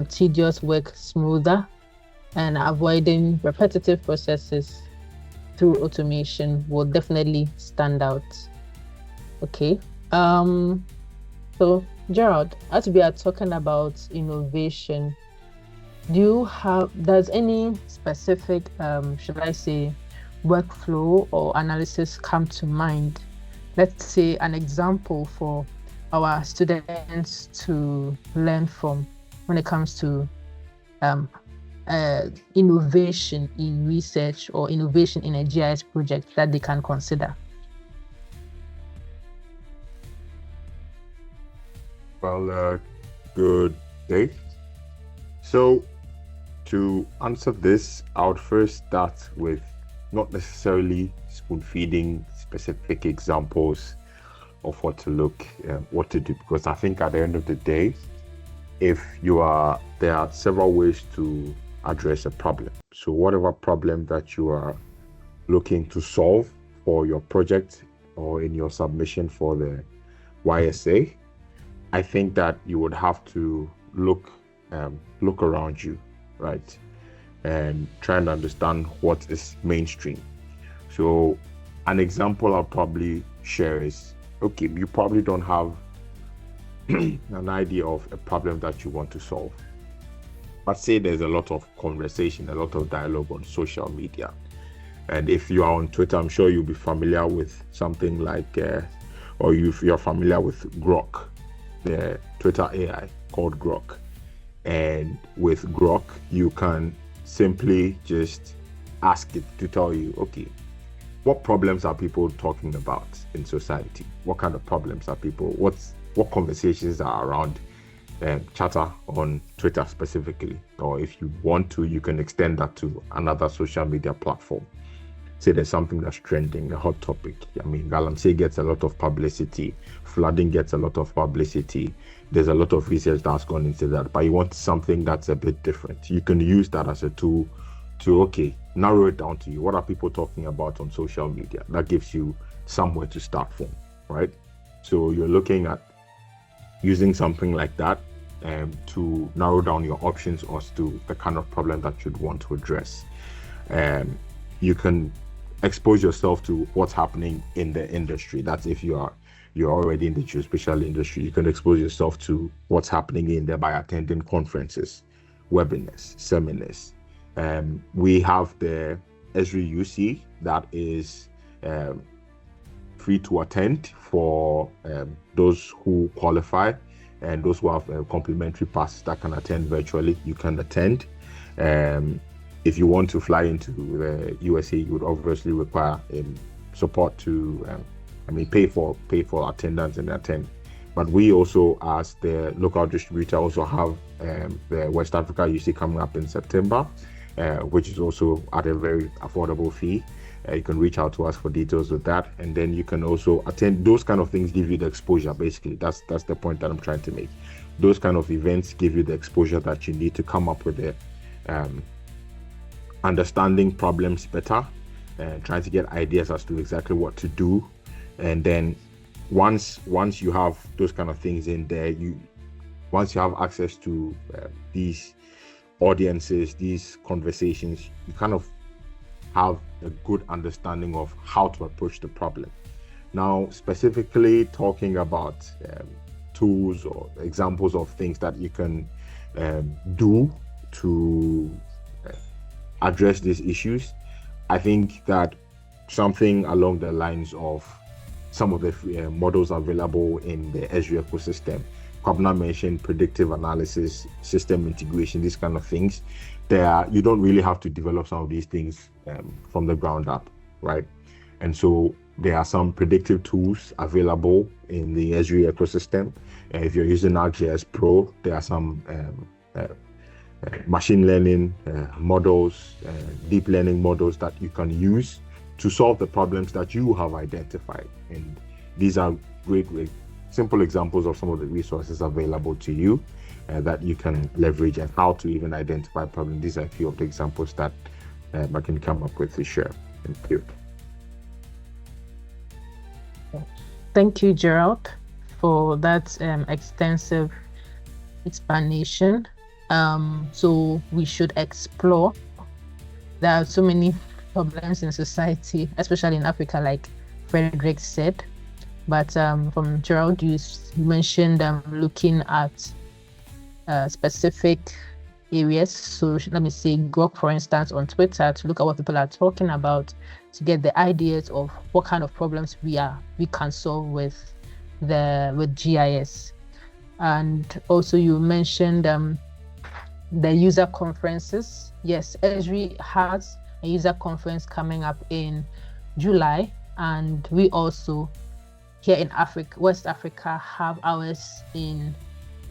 tedious work smoother, and avoiding repetitive processes through automation will definitely stand out. Okay. So Gerald, as we are talking about innovation, does any specific should I say workflow or analysis come to mind? Let's say an example for our students to learn from when it comes to innovation in research or innovation in a GIS project that they can consider. Well, good day. So, to answer this, I would first start with not necessarily spoon feeding specific examples of what to look, what to do, because I think at the end of the day, there are several ways to address a problem. So whatever problem that you are looking to solve for your project or in your submission for the YSA, I think that you would have to look around you, right, and try and understand what is mainstream. So an example I'll probably share is, okay, you probably don't have an idea of a problem that you want to solve, but say there's a lot of conversation, a lot of dialogue on social media. And if you are on Twitter, I'm sure you'll be familiar with something like, or if you're familiar with Grok, the Twitter AI called Grok. And with Grok, you can simply just ask it to tell you, okay, what problems are people talking about in society? What kind of problems are people, what conversations are around chatter on Twitter specifically? Or if you want to, you can extend that to another social media platform. Say there's something that's trending, a hot topic. I mean, Galamsey gets a lot of publicity, flooding gets a lot of publicity. There's a lot of research that's gone into that, but you want something that's a bit different. You can use that as a tool to, okay, narrow it down to you. What are people talking about on social media? That gives you somewhere to start from, right? So you're looking at using something like that to narrow down your options as to the kind of problem that you'd want to address. You can expose yourself to what's happening in the industry. That's if you're already in the geospatial industry. You can expose yourself to what's happening in there by attending conferences, webinars, seminars. We have the Esri UC that is free to attend for those who qualify, and those who have complimentary passes that can attend virtually. You can attend. If you want to fly into the USA, you would obviously require support to, pay for attendance and attend. But we also, as the local distributor, also have the West Africa UC coming up in September, which is also at a very affordable fee. You can reach out to us for details with that, and then you can also attend. Those kind of things give you the exposure. Basically, that's the point that I'm trying to make. Those kind of events give you the exposure that you need to come up with the understanding problems better, and trying to get ideas as to exactly what to do. And then once you have those kind of things in there, once you have access to these audiences, these conversations, you kind of have a good understanding of how to approach the problem. Now, specifically talking about tools or examples of things that you can do to address these issues, I think that something along the lines of some of the models available in the Esri ecosystem. Kwabena mentioned predictive analysis, system integration, these kind of things. You don't really have to develop some of these things from the ground up, right? And so there are some predictive tools available in the Esri ecosystem. If you're using ArcGIS Pro, there are some machine learning models, deep learning models that you can use to solve the problems that you have identified. And these are great simple examples of some of the resources available to you. that you can leverage, and how to even identify problems. These are a few of the examples that I can come up with to share. Thank you. Thank you, Gerald, for that extensive explanation. So we should explore. There are so many problems in society, especially in Africa, like Frederick said. But from Gerald, you mentioned looking at specific areas. So let me say, Grok, for instance, on Twitter, to look at what people are talking about, to get the ideas of what kind of problems we can solve with GIS. And also, you mentioned the user conferences. Yes, Esri has a user conference coming up in July, and we also here in West Africa, have ours in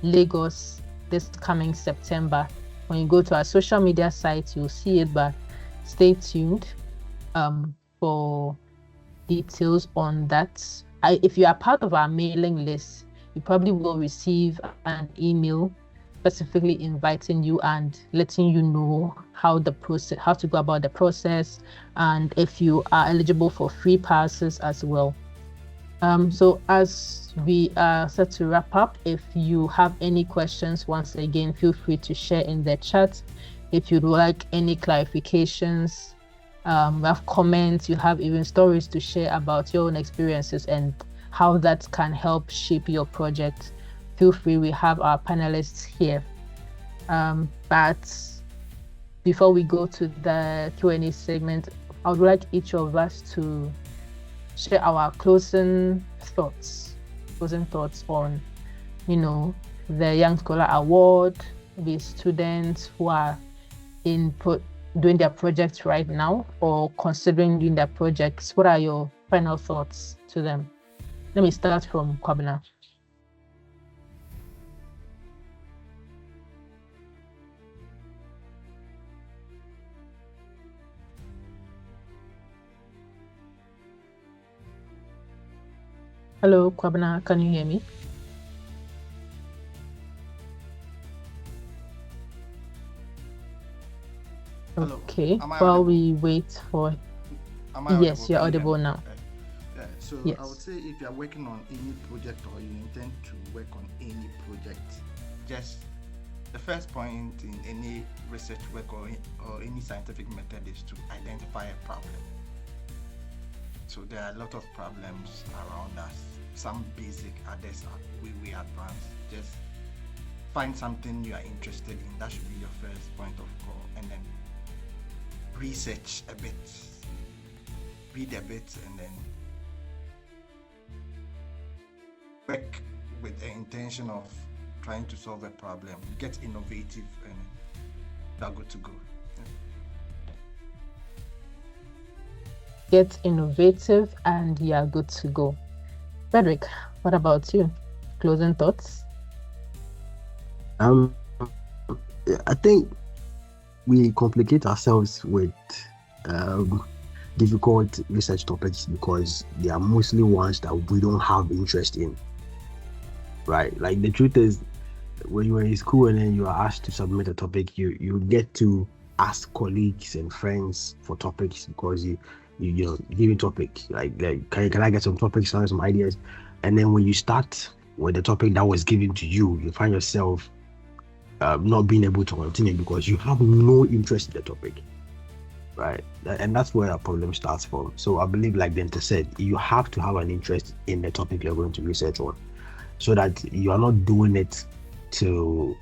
Lagos this coming September. When you go to our social media site, you'll see it, but stay tuned for details on that. If you are part of our mailing list, you probably will receive an email specifically inviting you and letting you know how to go about the process, and if you are eligible for free passes as well. So as we are set to wrap up, if you have any questions, once again, feel free to share in the chat. If you'd like any clarifications, you have comments, you have even stories to share about your own experiences and how that can help shape your project, feel free. We have our panelists here. But before we go to the Q&A segment, I would like each of us to share our closing thoughts on, the Young Scholar Award, the students who are doing their projects right now or considering doing their projects. What are your final thoughts to them? Let me start from Kwabena. Hello, Kwabena, can you hear me? Hello. Okay, Am I while audible? we wait for... Am I Yes, you're Can you hear audible me? now. So Yes. I would say if you're working on any project or you intend to work on any project, just the first point in any research work or any scientific method is to identify a problem. So there are a lot of problems around us. Some basic, others are way advanced. Just find something you are interested in. That should be your first point of call, and then research a bit, read a bit, and then work with the intention of trying to solve a problem. Get innovative, and they're good to go. Get innovative and you are good to go. Frederick, what about you? Closing thoughts? I think we complicate ourselves with difficult research topics because they are mostly ones that we don't have interest in, right? Like the truth is, when you are in school and then you are asked to submit a topic, you get to ask colleagues and friends for topics because you giving topic like can I get some topics, some ideas, and then when you start with the topic that was given to you, you find yourself not being able to continue because you have no interest in the topic, right? And that's where our problem starts from. So I believe, like Dente said, you have to have an interest in the topic you're going to research on, so that you are not doing it to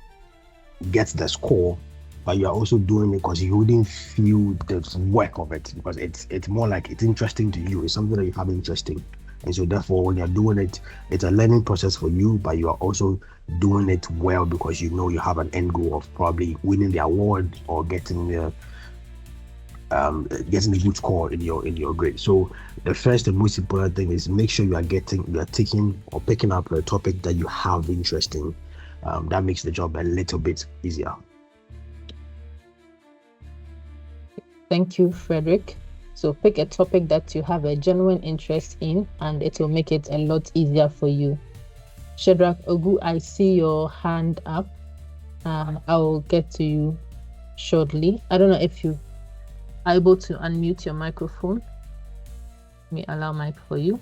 get the score, but you are also doing it because you wouldn't feel the work of it, because it's more like it's interesting to you. It's something that you have interest in. And so therefore, when you're doing it, it's a learning process for you, but you are also doing it well because you know you have an end goal of probably winning the award or getting the good score in your grade. So the first and most important thing is make sure you are taking or picking up a topic that you have interest in. That makes the job a little bit easier. Thank you, Frederick. So pick a topic that you have a genuine interest in, and it will make it a lot easier for you. Shedrack Ogu, I see your hand up. I will get to you shortly. I don't know if you are able to unmute your microphone. Let me allow mic for you.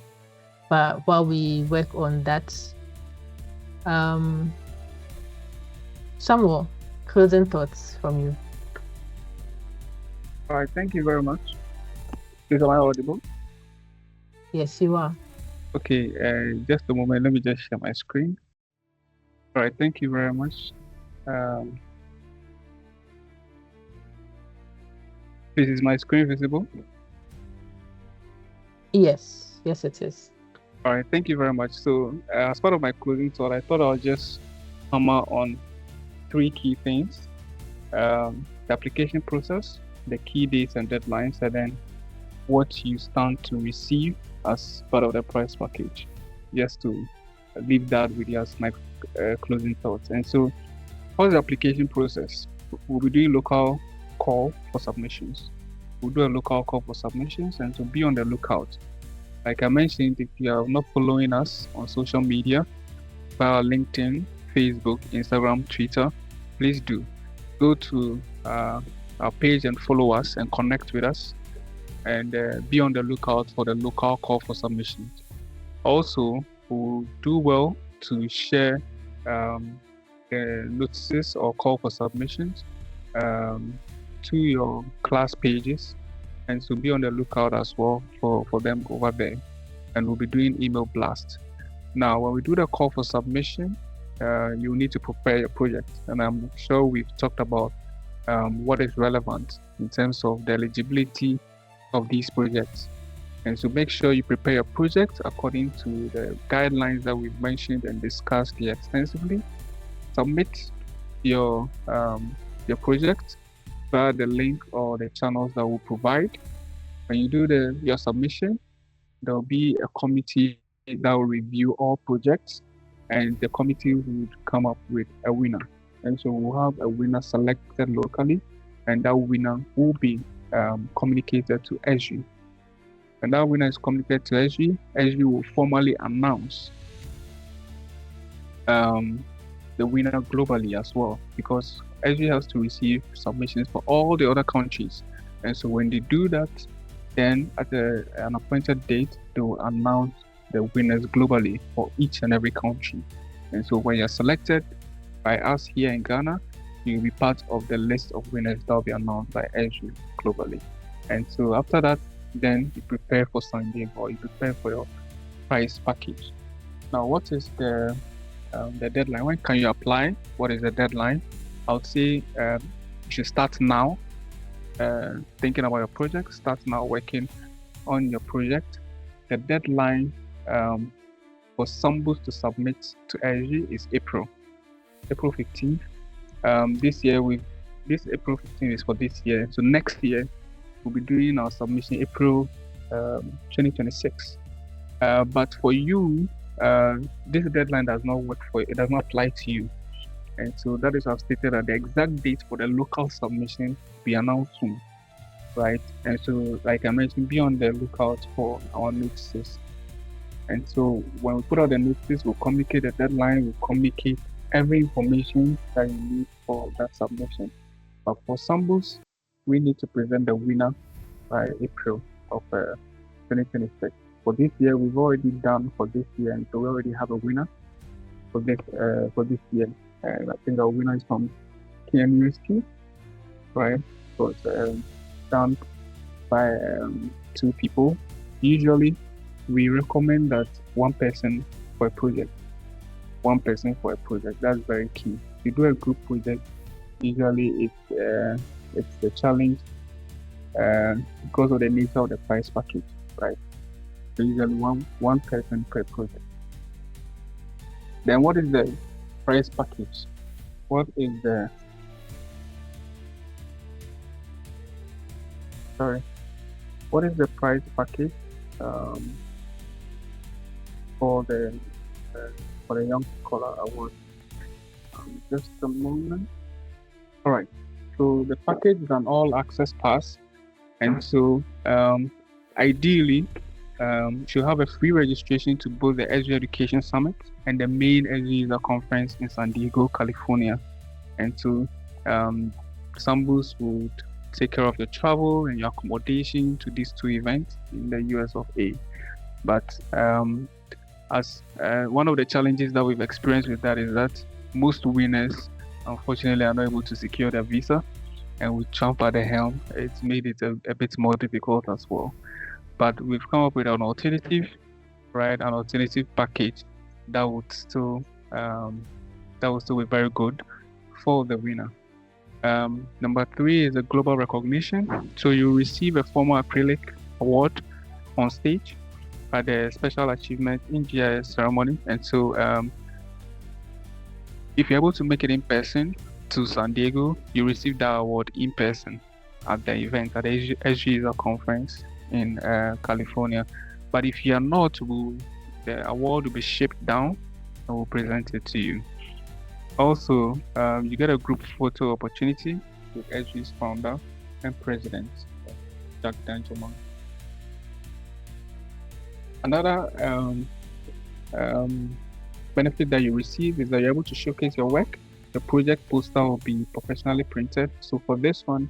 But while we work on that, some more closing thoughts from you. All right, thank you very much. Am I audible? Yes, you are. Okay, just a moment. Let me just share my screen. All right, thank you very much. This is my screen visible? Yes, it is. All right, thank you very much. So, as part of my closing thought, I thought I'll just hammer on 3 key things: the application process, the key dates and deadlines, and then what you stand to receive as part of the prize package. Just to leave that with you as my closing thoughts. And so, what's the application process? We'll be doing local call for submissions. We'll do a local call for submissions, and so be on the lookout. Like I mentioned, if you are not following us on social media, via LinkedIn, Facebook, Instagram, Twitter, please do. Go to our page and follow us and connect with us, and be on the lookout for the local call for submissions. Also, we'll do well to share the notices or call for submissions to your class pages, and so be on the lookout as well for them over there. And we'll be doing email blast. Now, when we do the call for submission, you need to prepare your project, and I'm sure we've talked about what is relevant in terms of the eligibility of these projects. And so make sure you prepare your project according to the guidelines that we've mentioned and discussed here extensively. Submit your project via the link or the channels that we'll provide. When you do your submission, there will be a committee that will review all projects, and the committee would come up with a winner. And so we'll have a winner selected locally, and that winner will be communicated to Esri. And that winner is communicated to Esri. Esri will formally announce the winner globally as well, because Esri has to receive submissions for all the other countries. And so when they do that, then at an appointed date, they will announce the winners globally for each and every country. And so when you're selected by us here in Ghana, you'll be part of the list of winners that will be announced by Esri globally. And so after that, then you prepare for Sunday, or you prepare for your prize package. Now, what is the deadline? When can you apply? What is the deadline? I would say you should start now. Thinking about your project, start now working on your project. The deadline for Sambus to submit to Esri is April 15th. This April 15th is for this year. So next year we'll be doing our submission April 2026. But for you, this deadline does not work for you. It does not apply to you. And so that is why I've stated that the exact date for the local submission will be announced soon, right? And so, like I mentioned, be on the lookout for our notices. And so when we put out the notices, we'll communicate the deadline, we'll communicate every information that you need for that submission. But for Sambus, we need to present the winner by April of 2026. For this year, we've already done for this year, and so we already have a winner for this year. And I think our winner is from KNUST, right? So it's done by 2 people. Usually, we recommend that one person for a project. That's very key. If you do a group project, usually it's a challenge because of the nature of the prize package, right? So usually one person per project. Then what is the prize package? What is the prize package for the Young Scholar Award? Just a moment. All right. So the package is an all-access pass, and so ideally, you should have a free registration to both the Esri Education Summit and the main Esri User Conference in San Diego, California. And so Sambus would take care of your travel and your accommodation to these two events in the US of A. But as one of the challenges that we've experienced with that is that most winners, unfortunately, are not able to secure their visa. And with Trump at the helm, it's made it a bit more difficult as well. But we've come up with an alternative, right? An alternative package that would still be very good for the winner. Number 3 is a global recognition. So you receive a formal acrylic award on stage at the special achievement in GIS ceremony. And so if you're able to make it in person to San Diego, you receive that award in person at the event at the Esri Young conference in California. But if you're not, the award will be shipped down and we'll present it to you. Also, you get a group photo opportunity with Esri's founder and president, Jack Danjuma. Another benefit that you receive is that you're able to showcase your work. The project poster will be professionally printed. So for this one,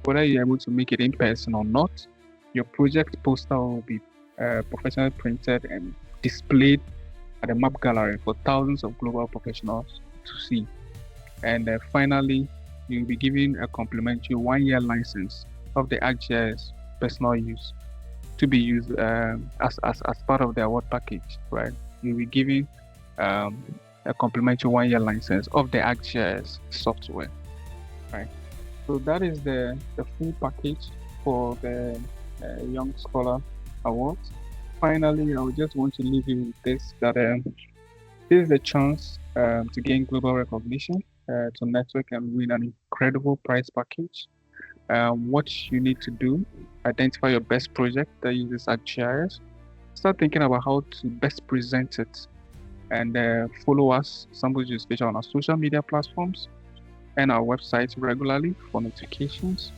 whether you're able to make it in person or not, your project poster will be professionally printed and displayed at the map gallery for thousands of global professionals to see. And finally, you'll be given a complimentary 1-year license of the ArcGIS personal use to be used as part of the award package, right? You'll be given a complimentary 1-year license of the ArcGIS software, right? So that is the full package for the Young Scholar Award. Finally, I would just want to leave you with this, that this is a chance to gain global recognition, to network and win an incredible prize package. What you need to do, identify your best project that uses ArcGIS, start thinking about how to best present it, and follow us, Sambus Geospatial, on our social media platforms and our website regularly for notifications,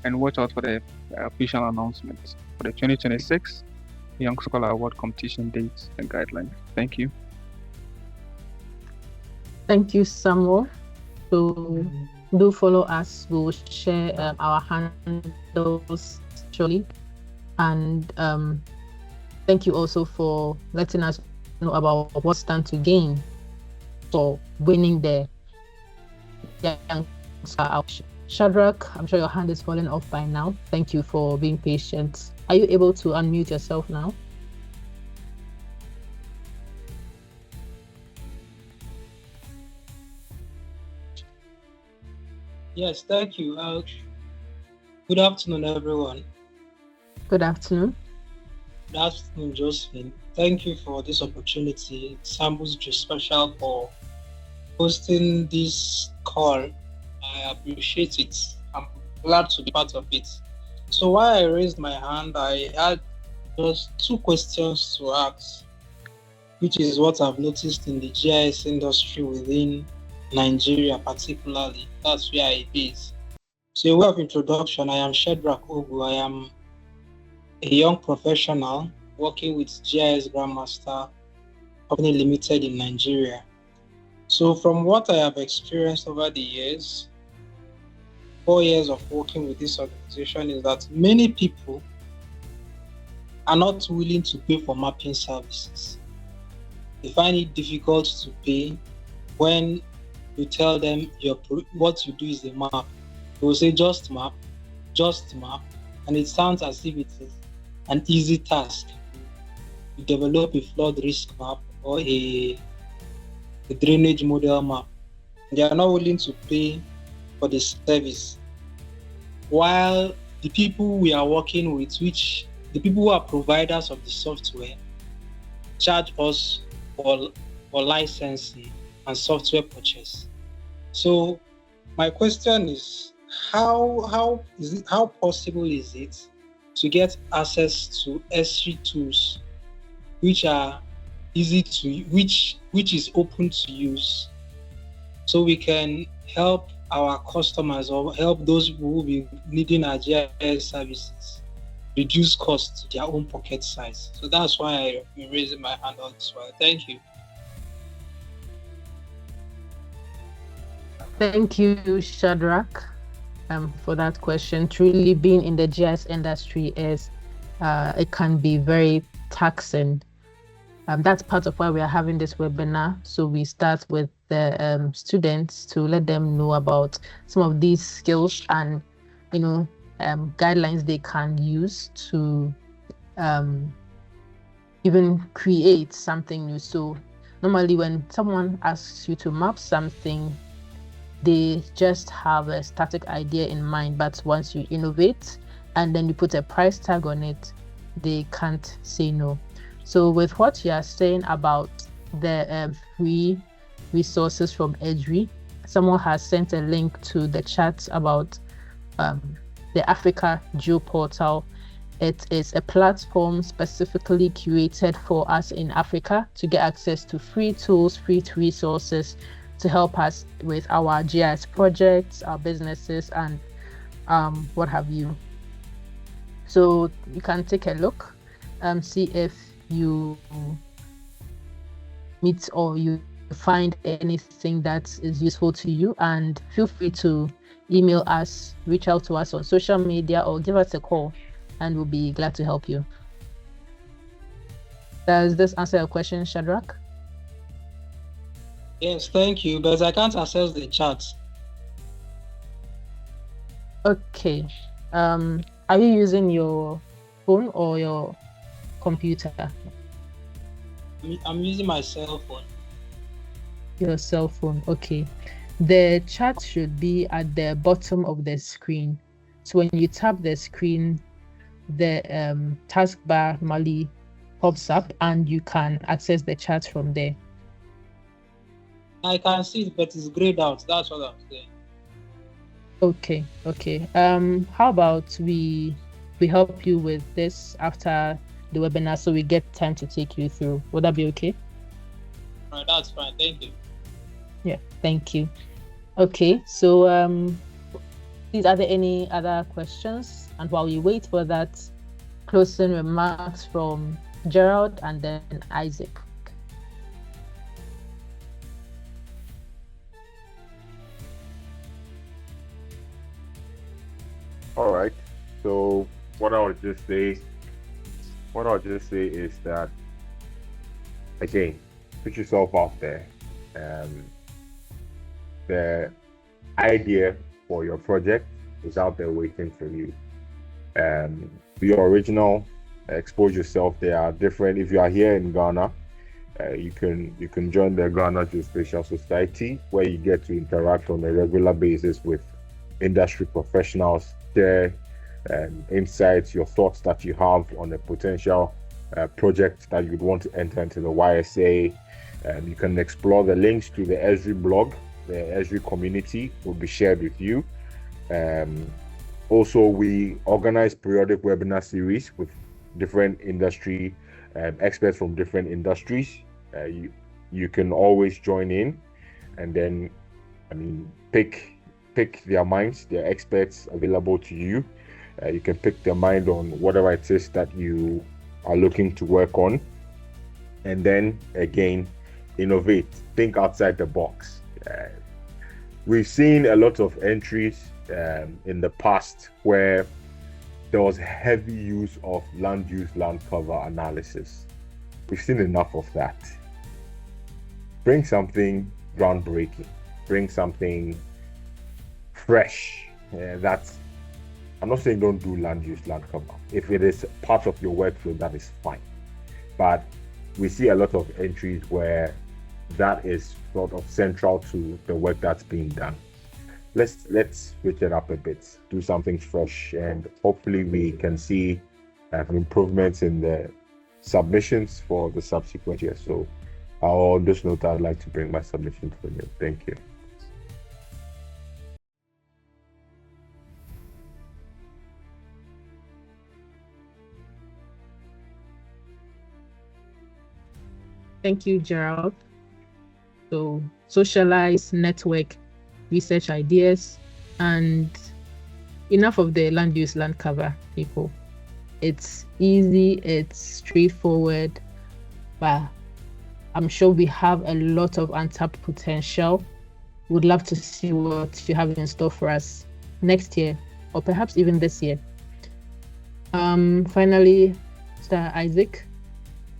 and watch out for the official announcements for the 2026 Young Scholar Award competition dates and guidelines. Thank you. Thank you, Samuel. So do follow us. We'll share our handles shortly. And thank you also for letting us know about what stand to gain for winning the Young Scholar Award. Shadrach, I'm sure your hand is falling off by now. Thank you for being patient. Are you able to unmute yourself now? Yes, thank you. Good afternoon, everyone. Good afternoon. Good afternoon, Josephine. Thank you for this opportunity, Sambus Geospatial, for hosting this call. I appreciate it. I'm glad to be part of it. So while I raised my hand, I had just 2 questions to ask, which is what I've noticed in the GIS industry within Nigeria particularly. That's where I base. So a way of introduction, I am Shadrach Ogu. I am a young professional working with GIS Grandmaster Company Limited in Nigeria. So from what I have experienced over the years, 4 years of working with this organization, is that many people are not willing to pay for mapping services. They find it difficult to pay when you tell them what you do is a map. They will say just map, and it sounds as if it is an easy task. You develop a flood risk map or a drainage model map. They are not willing to pay for the service. While the people we are working with, the people who are providers of the software, charge us for licensing and software purchase. So my question is, how possible is it to get access to Esri tools which are easy to which is open to use, so we can help our customers or help those who will be needing our GIS services reduce costs to their own pocket size? So that's why I'm raising my hand on this one. Thank you. Thank you, Shadrach, for that question. Truly, being in the GIS industry is it can be very taxing. That's part of why we are having this webinar. So we start with the students to let them know about some of these skills and, guidelines they can use to even create something new. So normally when someone asks you to map something, they just have a static idea in mind, but once you innovate and then you put a price tag on it, they can't say no. So with what you are saying about the free resources from Esri, someone has sent a link to the chat about the Africa Geoportal. It is a platform specifically curated for us in Africa to get access to free tools, free resources to help us with our GIS projects, our businesses, and what have you. So you can take a look, see if you meet or you find anything that is useful to you, and feel free to email us, reach out to us on social media, or give us a call, and we'll be glad to help you. Does this answer your question, Shadrach? Yes, thank you, but I can't access the chat. Okay. Are you using your phone or your computer? I'm using my cell phone. Your cell phone, okay. The chat should be at the bottom of the screen. So when you tap the screen, the taskbar normally pops up and you can access the chat from there. I can see it, but it's grayed out. That's what I'm saying. Okay. How about we help you with this after the webinar, so we get time to take you through. Would that be okay? All right, that's fine. Thank you. Yeah, thank you. Okay, so please, are there any other questions? And while we wait for that, closing remarks from Gerald and then Isaac. All right. So what I'll just say is that, again, put yourself out there. The idea for your project is out there waiting for you. Be original, expose yourself. There are different. If you are here in Ghana, you can join the Ghana Geospatial Society, where you get to interact on a regular basis with industry professionals, share insights, your thoughts that you have on a potential project that you'd want to enter into the YSA. You can explore the links to the Esri blog. The Esri community will be shared with you. Also, we organize periodic webinar series with different industry experts from different industries. You can always join in, and then pick their minds, their experts available to you. You can pick their mind on whatever it is that you are looking to work on, and then again, innovate, think outside the box. We've seen a lot of entries in the past where there was heavy use of land use, land cover analysis. We've seen enough of that. Bring something groundbreaking, bring something fresh. I'm not saying don't do land use, land cover. If it is part of your workflow, that is fine. But we see a lot of entries where that is sort of central to the work that's being done. Let's switch it up a bit, do something fresh, and hopefully we can see improvements in the submissions for the subsequent year. So on this note, I'd like to bring my submission to you. Thank you. Thank you, Gerald. So socialize, network, research ideas, and enough of the land use, land cover, people. It's easy, it's straightforward, but I'm sure we have a lot of untapped potential Would love to see what you have in store for us next year, or perhaps even this year. Finally, Mr. Isaac,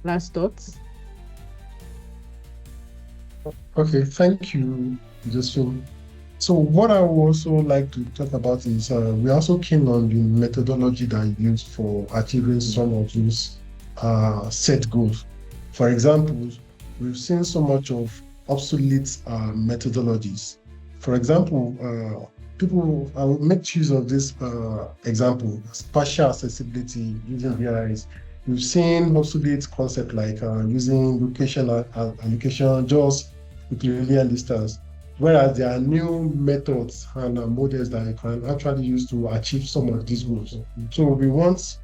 last thoughts. Okay, thank you, Josephine. So what I would also like to talk about is we're also keen on the methodology that you use for achieving some of those set goals. For example, we've seen so much of obsolete methodologies. For example, people, I will make use of this example, spatial accessibility using VRIs. We've seen obsolete concepts like using location allocation just with linear distance, whereas there are new methods and models that you can actually use to achieve some of these goals. So we want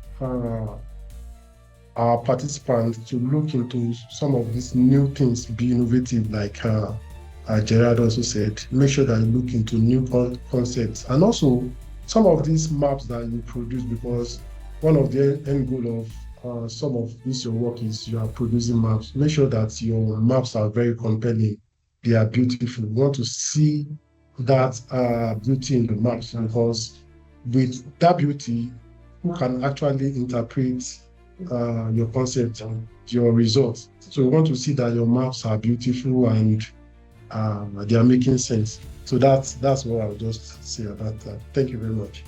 our participants to look into some of these new things, be innovative, like Gerard also said. Make sure that you look into new concepts, and also some of these maps that you produce, because one of the end goal of some of this your work is you are producing maps. Make sure that your maps are very compelling, they are beautiful. We want to see that beauty in the maps, because with that beauty, you can actually interpret your concept and your results. So we want to see that your maps are beautiful and they are making sense. So that's what I'll just say about that. Thank you very much.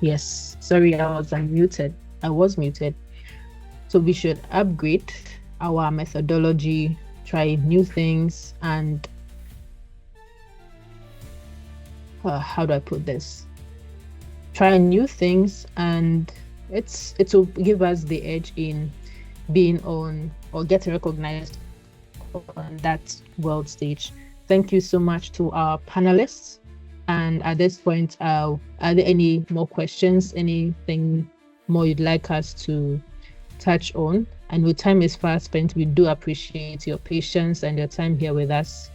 Yes. Sorry, I was unmuted. I was muted. So we should upgrade our methodology, try new things, and how do I put this? Try new things, and it will give us the edge in being on or getting recognized on that world stage. Thank you so much to our panelists. And at this point, are there any more questions? Anything more you'd like us to touch on? And with time is fast spent, we do appreciate your patience and your time here with us.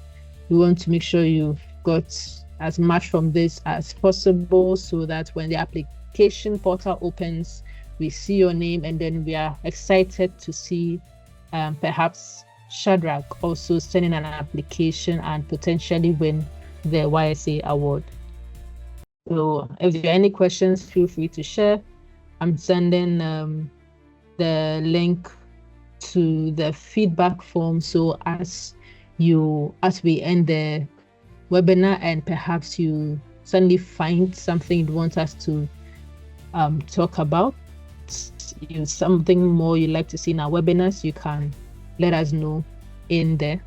We want to make sure you've got as much from this as possible, so that when the application portal opens, we see your name, and then we are excited to see perhaps Shadrach also send in an application and potentially win the YSA award. So if there are any questions, feel free to share. I'm sending the link to the feedback form. So as we end the webinar and perhaps you suddenly find something you want us to talk about, something more you'd like to see in our webinars, you can let us know in there.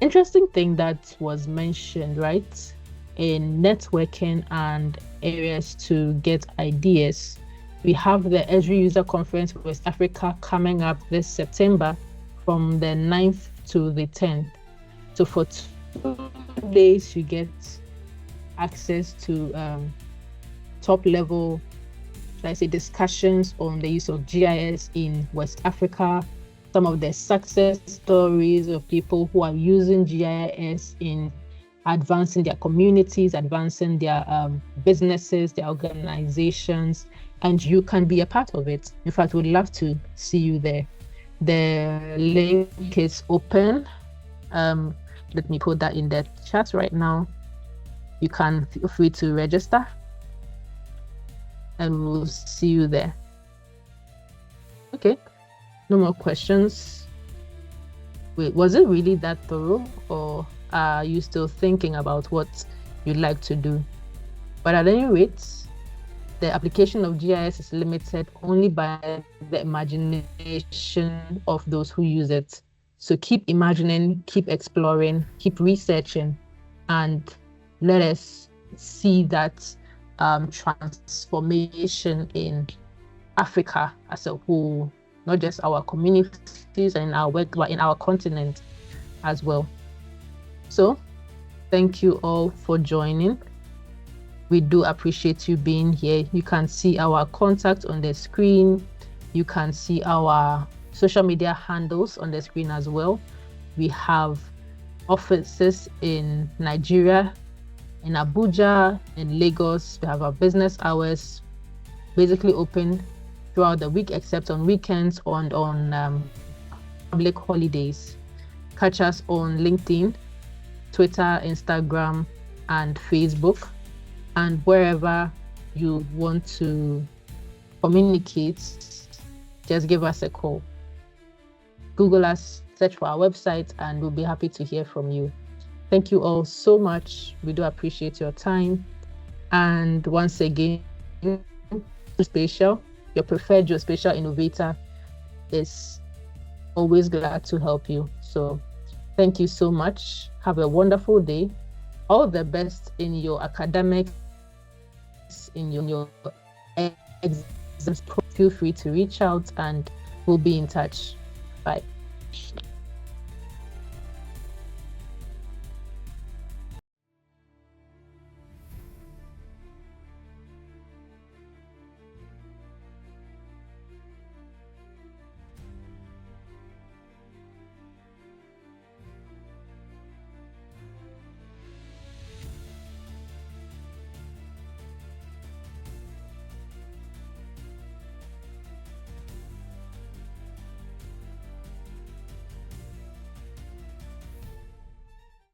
Interesting thing that was mentioned, right, in networking and areas to get ideas. We have the Esri User Conference West Africa coming up this September from the 9th to the 10th. So for 2 days, you get access to top level, should I say, discussions on the use of GIS in West Africa, some of the success stories of people who are using GIS in advancing their communities, advancing their businesses, their organizations, and you can be a part of it. In fact, we'd love to see you there. The link is open. Let me put that in the chat right now. You can feel free to register, and we'll see you there. Okay. No more questions. Wait, was it really that thorough, or are you still thinking about what you'd like to do? But at any rate, the application of GIS is limited only by the imagination of those who use it. So keep imagining, keep exploring, keep researching, and let us see that transformation in Africa as a whole. Not just our communities and our work, but in our continent as well. So thank you all for joining. We do appreciate you being here. You can see our contact on the screen. You can see our social media handles on the screen as well. We have offices in Nigeria, in Abuja, in Lagos. We have our business hours basically open throughout the week, except on weekends and on public holidays. Catch us on LinkedIn, Twitter, Instagram, and Facebook. And wherever you want to communicate, just give us a call. Google us, search for our website, and we'll be happy to hear from you. Thank you all so much. We do appreciate your time. And once again, Geospatial, your preferred geospatial innovator, is always glad to help you. So thank you so much. Have a wonderful day. All the best in your academics, in your exams. Feel free to reach out and we'll be in touch. Bye.